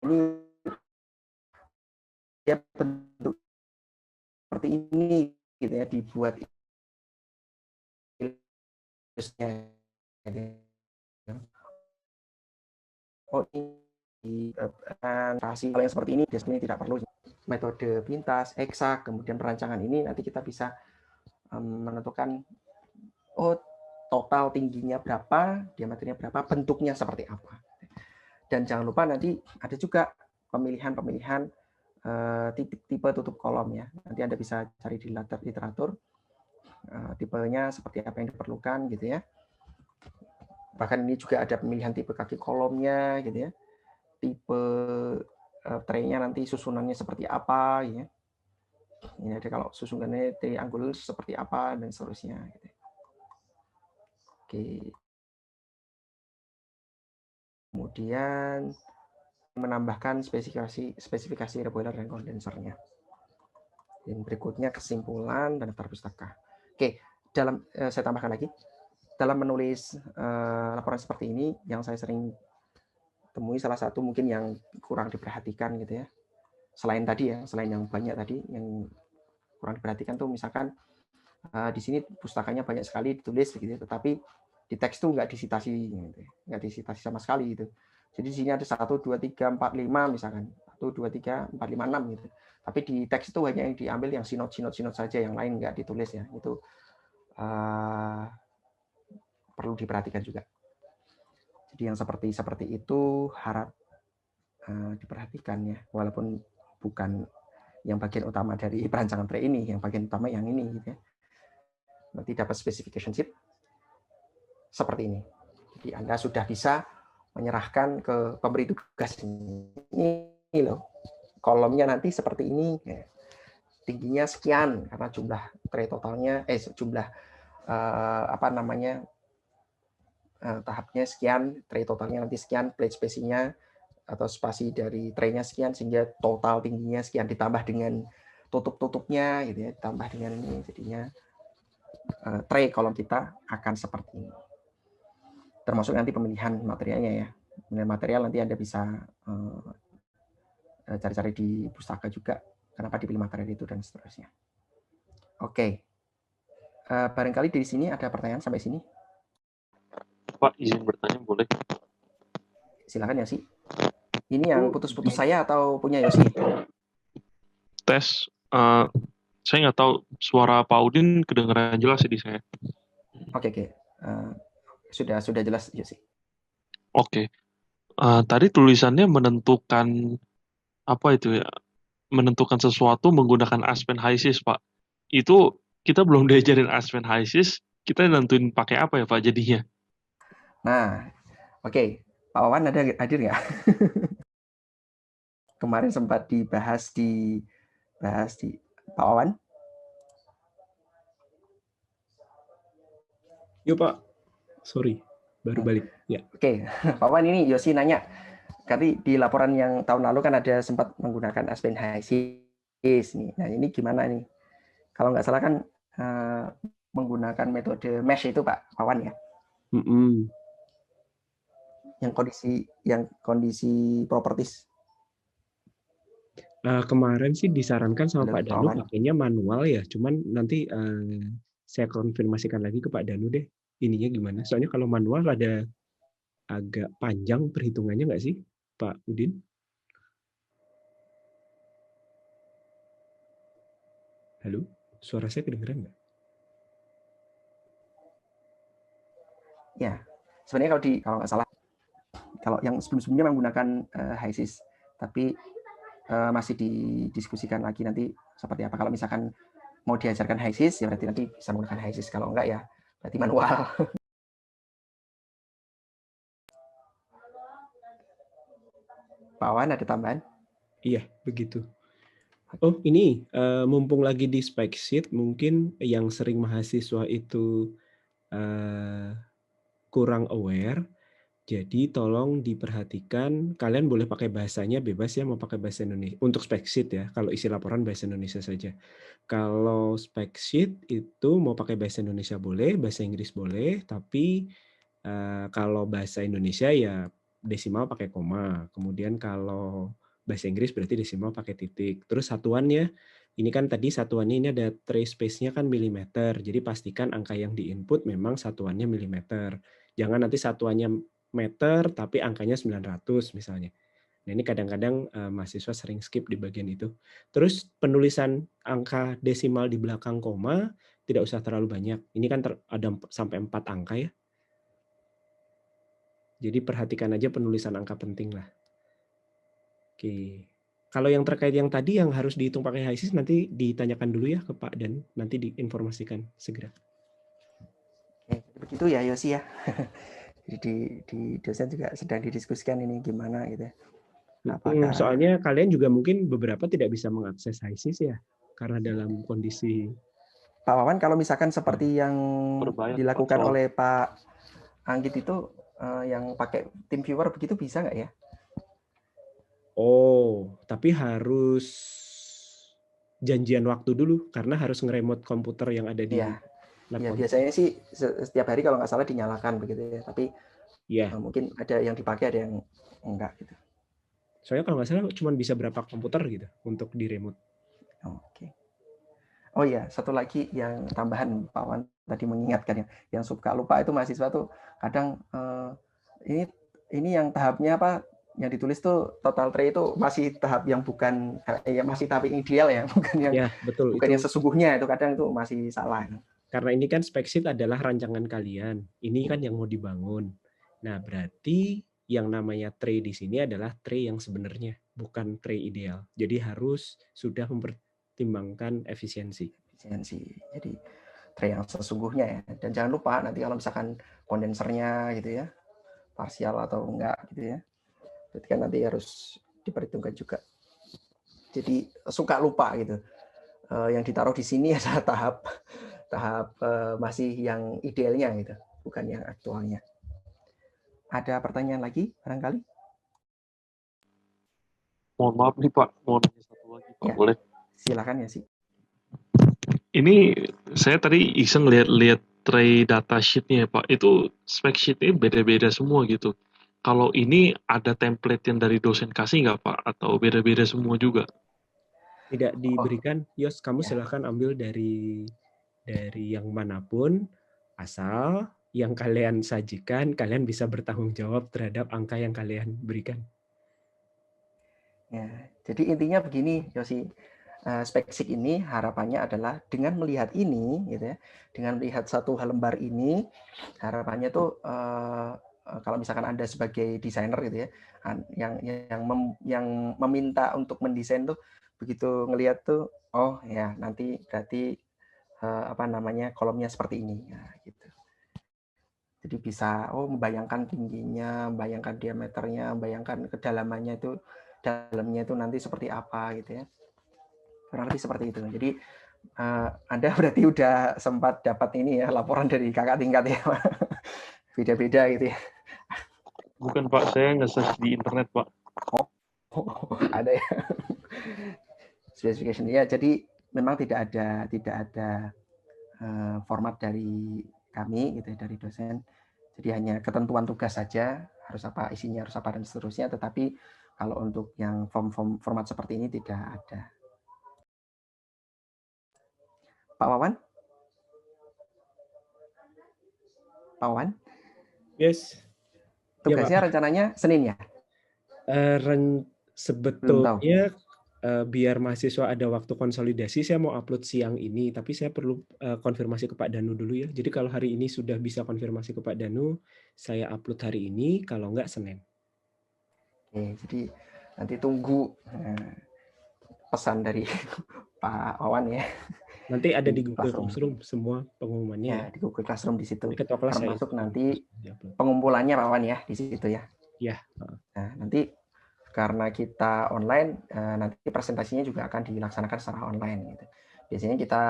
ini ya bentuk seperti ini gitu ya, dibuat ilusnya. Oh, ini translasi kalau yang seperti ini biasanya tidak perlu metode pintas, eksak, kemudian perancangan ini nanti kita bisa menentukan total tingginya berapa, diameternya berapa, bentuknya seperti apa. Dan jangan lupa nanti ada juga pemilihan tipe tutup kolom ya. Nanti Anda bisa cari di literatur tipenya seperti apa yang diperlukan gitu ya. Bahkan ini juga ada pemilihan tipe kaki kolomnya gitu ya. Tipe tray-nya nanti susunannya seperti apa ya. Ini ada kalau susunannya triangular seperti apa dan seterusnya gitu. Oke. Kemudian menambahkan spesifikasi reboiler dan kondensernya. Dan berikutnya kesimpulan dan daftar pustaka. Oke, saya tambahkan lagi. Dalam menulis laporan seperti ini, yang saya sering temui salah satu mungkin yang kurang diperhatikan gitu ya. Selain tadi ya, selain yang banyak tadi, yang kurang diperhatikan tuh misalkan di sini pustakanya banyak sekali ditulis gitu, tetapi di teks tuh nggak disitasi, gitu. Nggak disitasi sama sekali gitu. Jadi di sini ada 1, 2, 3, 4, 5 misalkan, 1, 2, 3, 4, 5, 6 gitu. Tapi di teks itu hanya yang diambil yang sinot saja, yang lain nggak ditulis ya. Itu perlu diperhatikan juga. Jadi yang seperti itu harap diperhatikan ya, walaupun bukan yang bagian utama dari perancangan tray ini, yang bagian utama yang ini gitu ya. Nanti dapat specification sheet seperti ini. Jadi Anda sudah bisa menyerahkan ke pemberi tugas ini loh. Kolomnya nanti seperti ini. Tingginya sekian karena jumlah tray totalnya jumlah tahapnya sekian, tray totalnya nanti sekian, plate spacing-nya atau spasi dari tray-nya sekian, sehingga total tingginya sekian ditambah dengan tutup-tutupnya gitu ya, ditambah dengan ini, jadinya tray kolom kita akan seperti ini. Termasuk nanti pemilihan materialnya ya. Pemilihan material nanti Anda bisa cari-cari di pustaka juga, kenapa dipilih material itu dan seterusnya. Oke. Barangkali dari sini ada pertanyaan sampai sini. Pak, izin bertanya boleh? Silakan ya sih. Ini yang putus-putus saya atau punya Yosi? Tes. Saya nggak tahu suara Pak Udin kedengaran jelas sih di saya. Oke. Sudah jelas Yosi. Oke. Tadi tulisannya menentukan apa itu ya? Menentukan sesuatu menggunakan Aspen HYSYS, Pak. Itu kita belum diajarin Aspen HYSYS, kita nentuin pakai apa ya Pak jadinya? Nah, oke. Pak Wawan hadir nggak? Kemarin sempat dibahas di Pak Wawan. Yuk Pak, sorry, baru balik. Ya. Oke, Pak Wawan ini Yosi nanya, di laporan yang tahun lalu kan ada sempat menggunakan Aspen HISIS nih. Nah ini gimana nih? Kalau nggak salah kan menggunakan metode mesh itu Pak Wawan ya. Yang kondisi properties. Kemarin sih disarankan sama Pak Danu pakainya manual ya, cuman nanti saya konfirmasikan lagi ke Pak Danu deh ininya gimana. Soalnya kalau manual ada agak panjang perhitungannya nggak sih, Pak Udin? Halo, suara saya kedengeran nggak? Ya, sebenarnya kalau nggak salah, kalau yang sebelum-sebelumnya menggunakan HISIS, tapi masih didiskusikan lagi nanti seperti apa. Kalau misalkan mau diajarkan HISIS, ya berarti nanti bisa menggunakan HISIS. Kalau enggak ya berarti manual. Pak Wan, ada tambahan? Iya, begitu. Oh, ini mumpung lagi di spec sheet, mungkin yang sering mahasiswa itu kurang aware. Jadi tolong diperhatikan, kalian boleh pakai bahasanya bebas ya, mau pakai bahasa Indonesia. Untuk spec sheet ya, kalau isi laporan bahasa Indonesia saja. Kalau spec sheet itu mau pakai bahasa Indonesia boleh, bahasa Inggris boleh, tapi kalau bahasa Indonesia ya desimal pakai koma. Kemudian kalau bahasa Inggris berarti desimal pakai titik. Terus satuannya, ini kan tadi satuannya ini ada trace space-nya kan milimeter. Jadi pastikan angka yang di-input memang satuannya milimeter. Jangan nanti satuannya meter tapi angkanya 900 misalnya. Nah ini kadang-kadang mahasiswa sering skip di bagian itu. Terus penulisan angka desimal di belakang koma tidak usah terlalu banyak. Ini kan ada sampai 4 angka ya. Jadi perhatikan aja penulisan angka penting lah. Oke. Kalau yang terkait yang tadi yang harus dihitung pakai HISIS nanti ditanyakan dulu ya ke Pak dan nanti diinformasikan segera. Oke, begitu ya Yosi ya. Jadi di dosen juga sedang didiskusikan ini gimana gitu ya. Apakah... Soalnya kalian juga mungkin beberapa tidak bisa mengakses HISIS ya, karena dalam kondisi... Pak Wawan, kalau misalkan seperti yang dilakukan oleh Pak Anggit itu, yang pakai TeamViewer begitu bisa nggak ya? Oh, tapi harus janjian waktu dulu, karena harus nge-remote komputer yang ada di... Ya, biasanya sih setiap hari kalau nggak salah dinyalakan begitu ya, tapi mungkin ada yang dipakai, ada yang enggak gitu. Soalnya kalau nggak salah cuma bisa berapa komputer gitu untuk di remote. Oke. Oh iya, satu lagi yang tambahan Pak Wan tadi mengingatkan yang suka lupa itu mahasiswa tuh kadang ini yang tahapnya apa yang ditulis tuh total tray itu masih tahap yang bukan masih tahap ideal ya, bukan yang betul, bukan yang sesungguhnya, itu kadang itu masih salah. Karena ini kan spec sheet adalah rancangan kalian. Ini kan yang mau dibangun. Nah, berarti yang namanya tray di sini adalah tray yang sebenarnya, bukan tray ideal. Jadi harus sudah mempertimbangkan efisiensi. Jadi tray yang sesungguhnya ya. Dan jangan lupa nanti kalau misalkan kondensernya gitu ya, parsial atau enggak gitu ya. Berarti kan nanti harus diperhitungkan juga. Jadi suka lupa gitu. Yang ditaruh di sini adalah tahap masih yang idealnya gitu, bukan yang aktualnya. Ada pertanyaan lagi barangkali? Mohon maaf nih Pak, mau nanya satu lagi Pak, ya, boleh? Silakan ya sih. Ini saya tadi iseng lihat tray data sheet-nya ya Pak, itu spec sheet-nya beda-beda semua gitu. Kalau ini ada template yang dari dosen kasih nggak Pak? Atau beda-beda semua juga? Tidak diberikan, Yos, kamu silahkan ambil dari yang manapun, asal yang kalian sajikan, kalian bisa bertanggung jawab terhadap angka yang kalian berikan. Ya, jadi intinya begini, Yosi. Spek sheet ini harapannya adalah dengan melihat ini, gitu ya, dengan melihat satu lembar ini, harapannya tuh kalau misalkan Anda sebagai desainer gitu ya, yang meminta untuk mendesain tuh begitu ngelihat tuh, oh ya nanti berarti kolomnya seperti ini, ya, gitu. Jadi bisa membayangkan tingginya, membayangkan diameternya, membayangkan kedalamannya itu, dalamnya itu nanti seperti apa gitu ya. Kurang lebih seperti itu. Jadi Anda berarti udah sempat dapat ini ya laporan dari kakak tingkat ya, beda-beda gitu ya. Bukan Pak, saya nge-search di internet Pak. Ada ya. Specification ya, jadi memang tidak ada format dari kami gitu ya, dari dosen. Jadi hanya ketentuan tugas saja, harus apa isinya, harus apa dan seterusnya. Tetapi kalau untuk yang format seperti ini tidak ada. Pak Wawan? Pak Wawan? Yes. Tugasnya ya, rencananya Senin ya? Sebetulnya biar mahasiswa ada waktu konsolidasi, saya mau upload siang ini, tapi saya perlu konfirmasi ke Pak Danu dulu ya. Jadi kalau hari ini sudah bisa konfirmasi ke Pak Danu, saya upload hari ini, kalau enggak Senin. Oke, jadi nanti tunggu pesan dari Pak Wawan ya. Nanti ada di Google Classroom semua pengumumannya ya. Di Google Classroom di situ. Termasuk nanti pengumpulannya Pak Wawan ya di situ ya. Ya. Nah, nanti karena kita online, nanti presentasinya juga akan dilaksanakan secara online gitu. Biasanya kita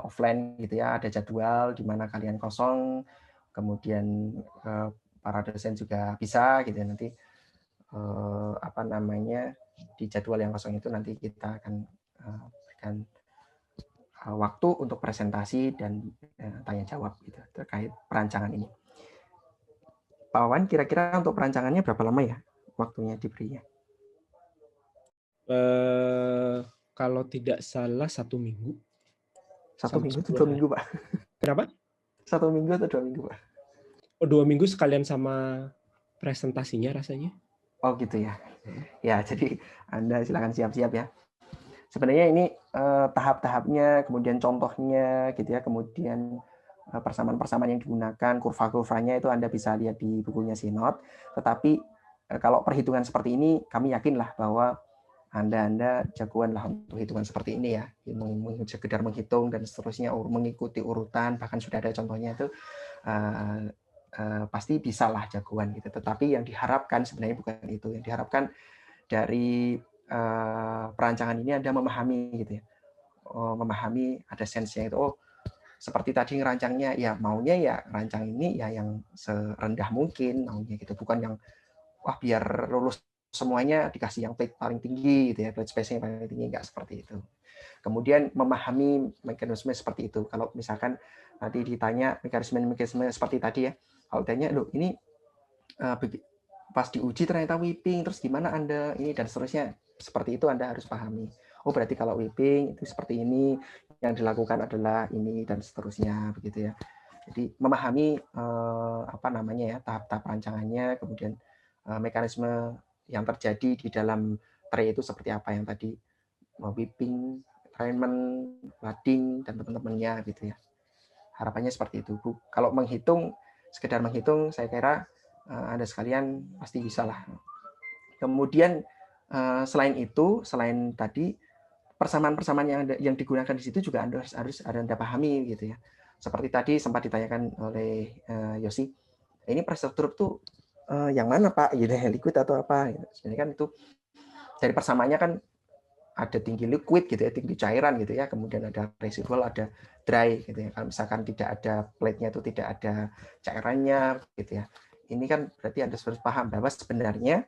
offline gitu ya, ada jadwal di mana kalian kosong, kemudian para dosen juga bisa gitu ya, nanti di jadwal yang kosong itu nanti kita akan berikan waktu untuk presentasi dan tanya jawab gitu terkait perancangan ini. Pak Wawan, kira-kira untuk perancangannya berapa lama ya waktunya diberinya? Kalau tidak salah 1 minggu. 1 minggu atau 2 minggu, Pak? Kenapa? 1 minggu atau 2 minggu, Pak? 2 minggu sekalian sama presentasinya rasanya. Oh gitu ya. Ya, jadi Anda silakan siap-siap ya. Sebenarnya ini tahap-tahapnya, kemudian contohnya gitu ya, kemudian persamaan-persamaan yang digunakan, kurva-kurvanya itu Anda bisa lihat di bukunya Sinod. Tetapi kalau perhitungan seperti ini, kami yakinlah bahwa Anda jagoan lah untuk hitungan seperti ini ya, sekedar menghitung dan seterusnya, mengikuti urutan, bahkan sudah ada contohnya itu pasti bisa lah jagoan gitu. Tetapi yang diharapkan sebenarnya bukan itu, yang diharapkan dari perancangan ini Anda memahami gitu ya, memahami ada sense-nya itu. Seperti tadi ngerancangnya ya maunya ya rancang ini ya yang serendah mungkin maunya gitu, bukan yang wah biar lulus semuanya dikasih yang plate paling tinggi gitu ya, plate space-nya paling tinggi, enggak seperti itu. Kemudian memahami mekanisme seperti itu. Kalau misalkan nanti ditanya mekanisme seperti tadi ya, kalau ditanya loh ini pas diuji ternyata whipping, terus gimana Anda ini dan seterusnya, seperti itu Anda harus pahami. Oh berarti kalau whipping itu seperti ini, yang dilakukan adalah ini dan seterusnya begitu ya. Jadi memahami tahap-tahap rancangannya, kemudian mekanisme yang terjadi di dalam tray itu seperti apa yang tadi whipping, trainment, loading dan teman-temannya gitu ya. Harapannya seperti itu, Bu. Kalau menghitung, sekedar menghitung, saya kira Anda sekalian pasti bisa lah. Kemudian selain itu, selain tadi persamaan-persamaan yang digunakan di situ juga harus Anda pahami gitu ya. Seperti tadi sempat ditanyakan oleh Yosi, ini pressure drop tuh yang mana Pak? Gitu, liquid atau apa? Sebenarnya kan itu dari persamaannya kan ada tinggi liquid gitu ya, tinggi cairan gitu ya, kemudian ada residual, ada dry gitu ya. Kalau misalkan tidak ada plate-nya itu tidak ada cairannya gitu ya. Ini kan berarti Anda harus paham bahwa sebenarnya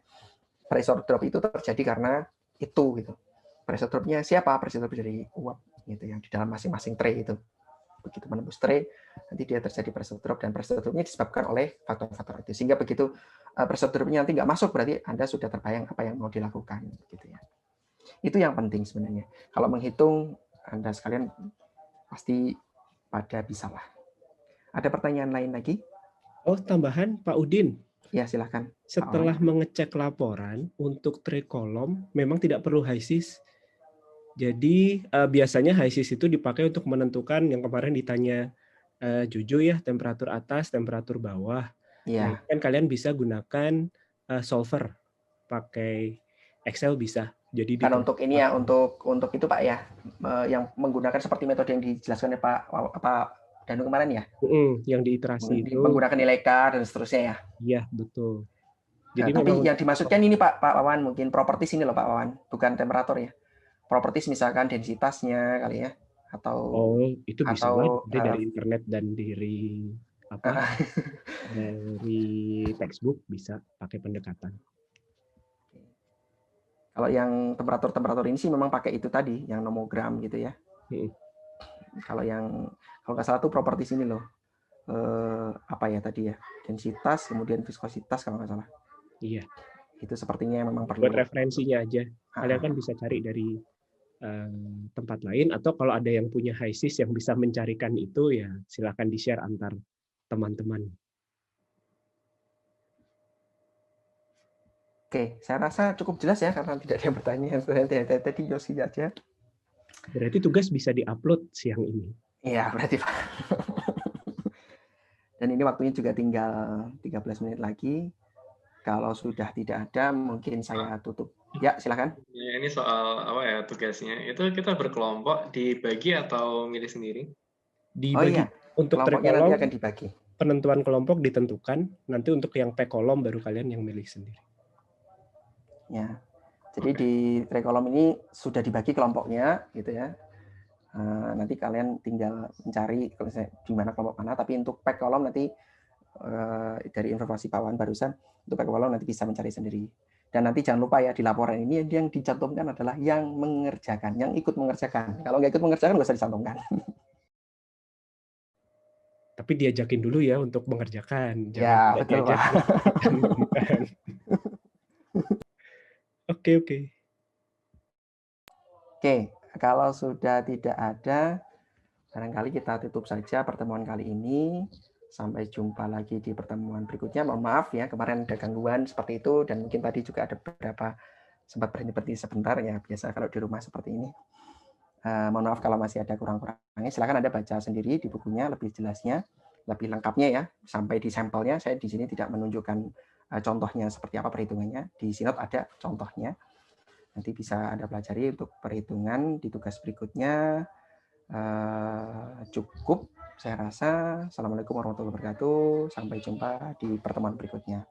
pressure drop itu terjadi karena itu gitu. Pressure drop-nya siapa? Pressure drop dari uap gitu yang di dalam masing-masing tray itu. Begitu menembus tray, nanti dia terjadi pressure drop, dan pressure drop-nya disebabkan oleh faktor-faktor itu. Sehingga begitu pressure drop-nya nanti nggak masuk, berarti Anda sudah terbayang apa yang mau dilakukan gitu ya. Itu yang penting sebenarnya. Kalau menghitung, Anda sekalian pasti pada bisa lah. Ada pertanyaan lain lagi? Oh, tambahan Pak Udin. Ya, silahkan. Setelah mengecek laporan untuk tray kolom, memang tidak perlu HISIS. Jadi biasanya HISIS itu dipakai untuk menentukan yang kemarin ditanya Jojo ya, temperatur atas, temperatur bawah. Iya. Nah, kan kalian bisa gunakan solver, pakai Excel bisa. Jadi kan untuk ini ya, untuk itu Pak ya, yang menggunakan seperti metode yang dijelaskan oleh Pak Danu kemarin ya, yang diiterasi itu menggunakan nilai K dan seterusnya ya. Iya betul. Jadi tapi yang dimaksudkan ini Pak Wawan, mungkin properties ini loh Pak Wawan, bukan temperatur ya. Properties misalkan densitasnya kali ya, atau itu bisa dari internet dan dari dari textbook bisa pakai pendekatan. Kalau yang temperatur ini sih memang pakai itu tadi, yang nomogram gitu ya. Kalau nggak salah tuh properti sini loh, apa ya tadi ya, densitas kemudian viskositas kalau nggak salah. Iya. Itu sepertinya memang perlu. Buat referensinya aja, kalian kan bisa cari dari tempat lain, atau kalau ada yang punya HiSys yang bisa mencarikan itu ya silakan di-share antar teman-teman. Oke, saya rasa cukup jelas ya karena tidak ada yang bertanya. Tadi Yosi aja. Berarti tugas bisa di-upload siang ini. Iya, berarti Pak. Dan ini waktunya juga tinggal 13 menit lagi. Kalau sudah tidak ada, mungkin saya tutup. Ya, silakan. Ya, ini soal apa ya tugasnya? Itu kita berkelompok, dibagi atau milih sendiri? Dibagi. Oh iya, untuk kelompoknya nanti akan dibagi. Penentuan kelompok ditentukan, nanti untuk yang P-kolom baru kalian yang milih sendiri. Ya, jadi di Trekolom ini sudah dibagi kelompoknya, gitu ya. Nanti kalian tinggal mencari di mana kelompok mana. Tapi untuk P-kolom nanti dari informasi Pak Wan barusan, untuk P-kolom nanti bisa mencari sendiri. Dan nanti jangan lupa ya di laporan ini yang dicantumkan adalah yang mengerjakan, yang ikut mengerjakan. Kalau nggak ikut mengerjakan nggak usah dicantumkan. Tapi diajakin dulu ya untuk mengerjakan. Ya, betul Pak. Oke. Oke, kalau sudah tidak ada, barangkali kita tutup saja pertemuan kali ini. Sampai jumpa lagi di pertemuan berikutnya. Mohon maaf ya, kemarin ada gangguan seperti itu, dan mungkin tadi juga ada beberapa sempat berhenti sebentar, ya biasa kalau di rumah seperti ini. Mohon maaf kalau masih ada kurang-kurangnya. Silakan Anda baca sendiri di bukunya lebih jelasnya, lebih lengkapnya ya, sampai di sampelnya. Saya di sini tidak menunjukkan contohnya seperti apa perhitungannya. Di Sinod ada contohnya. Nanti bisa Anda pelajari untuk perhitungan di tugas berikutnya. Cukup saya rasa. Assalamualaikum warahmatullahi wabarakatuh. Sampai jumpa di pertemuan berikutnya.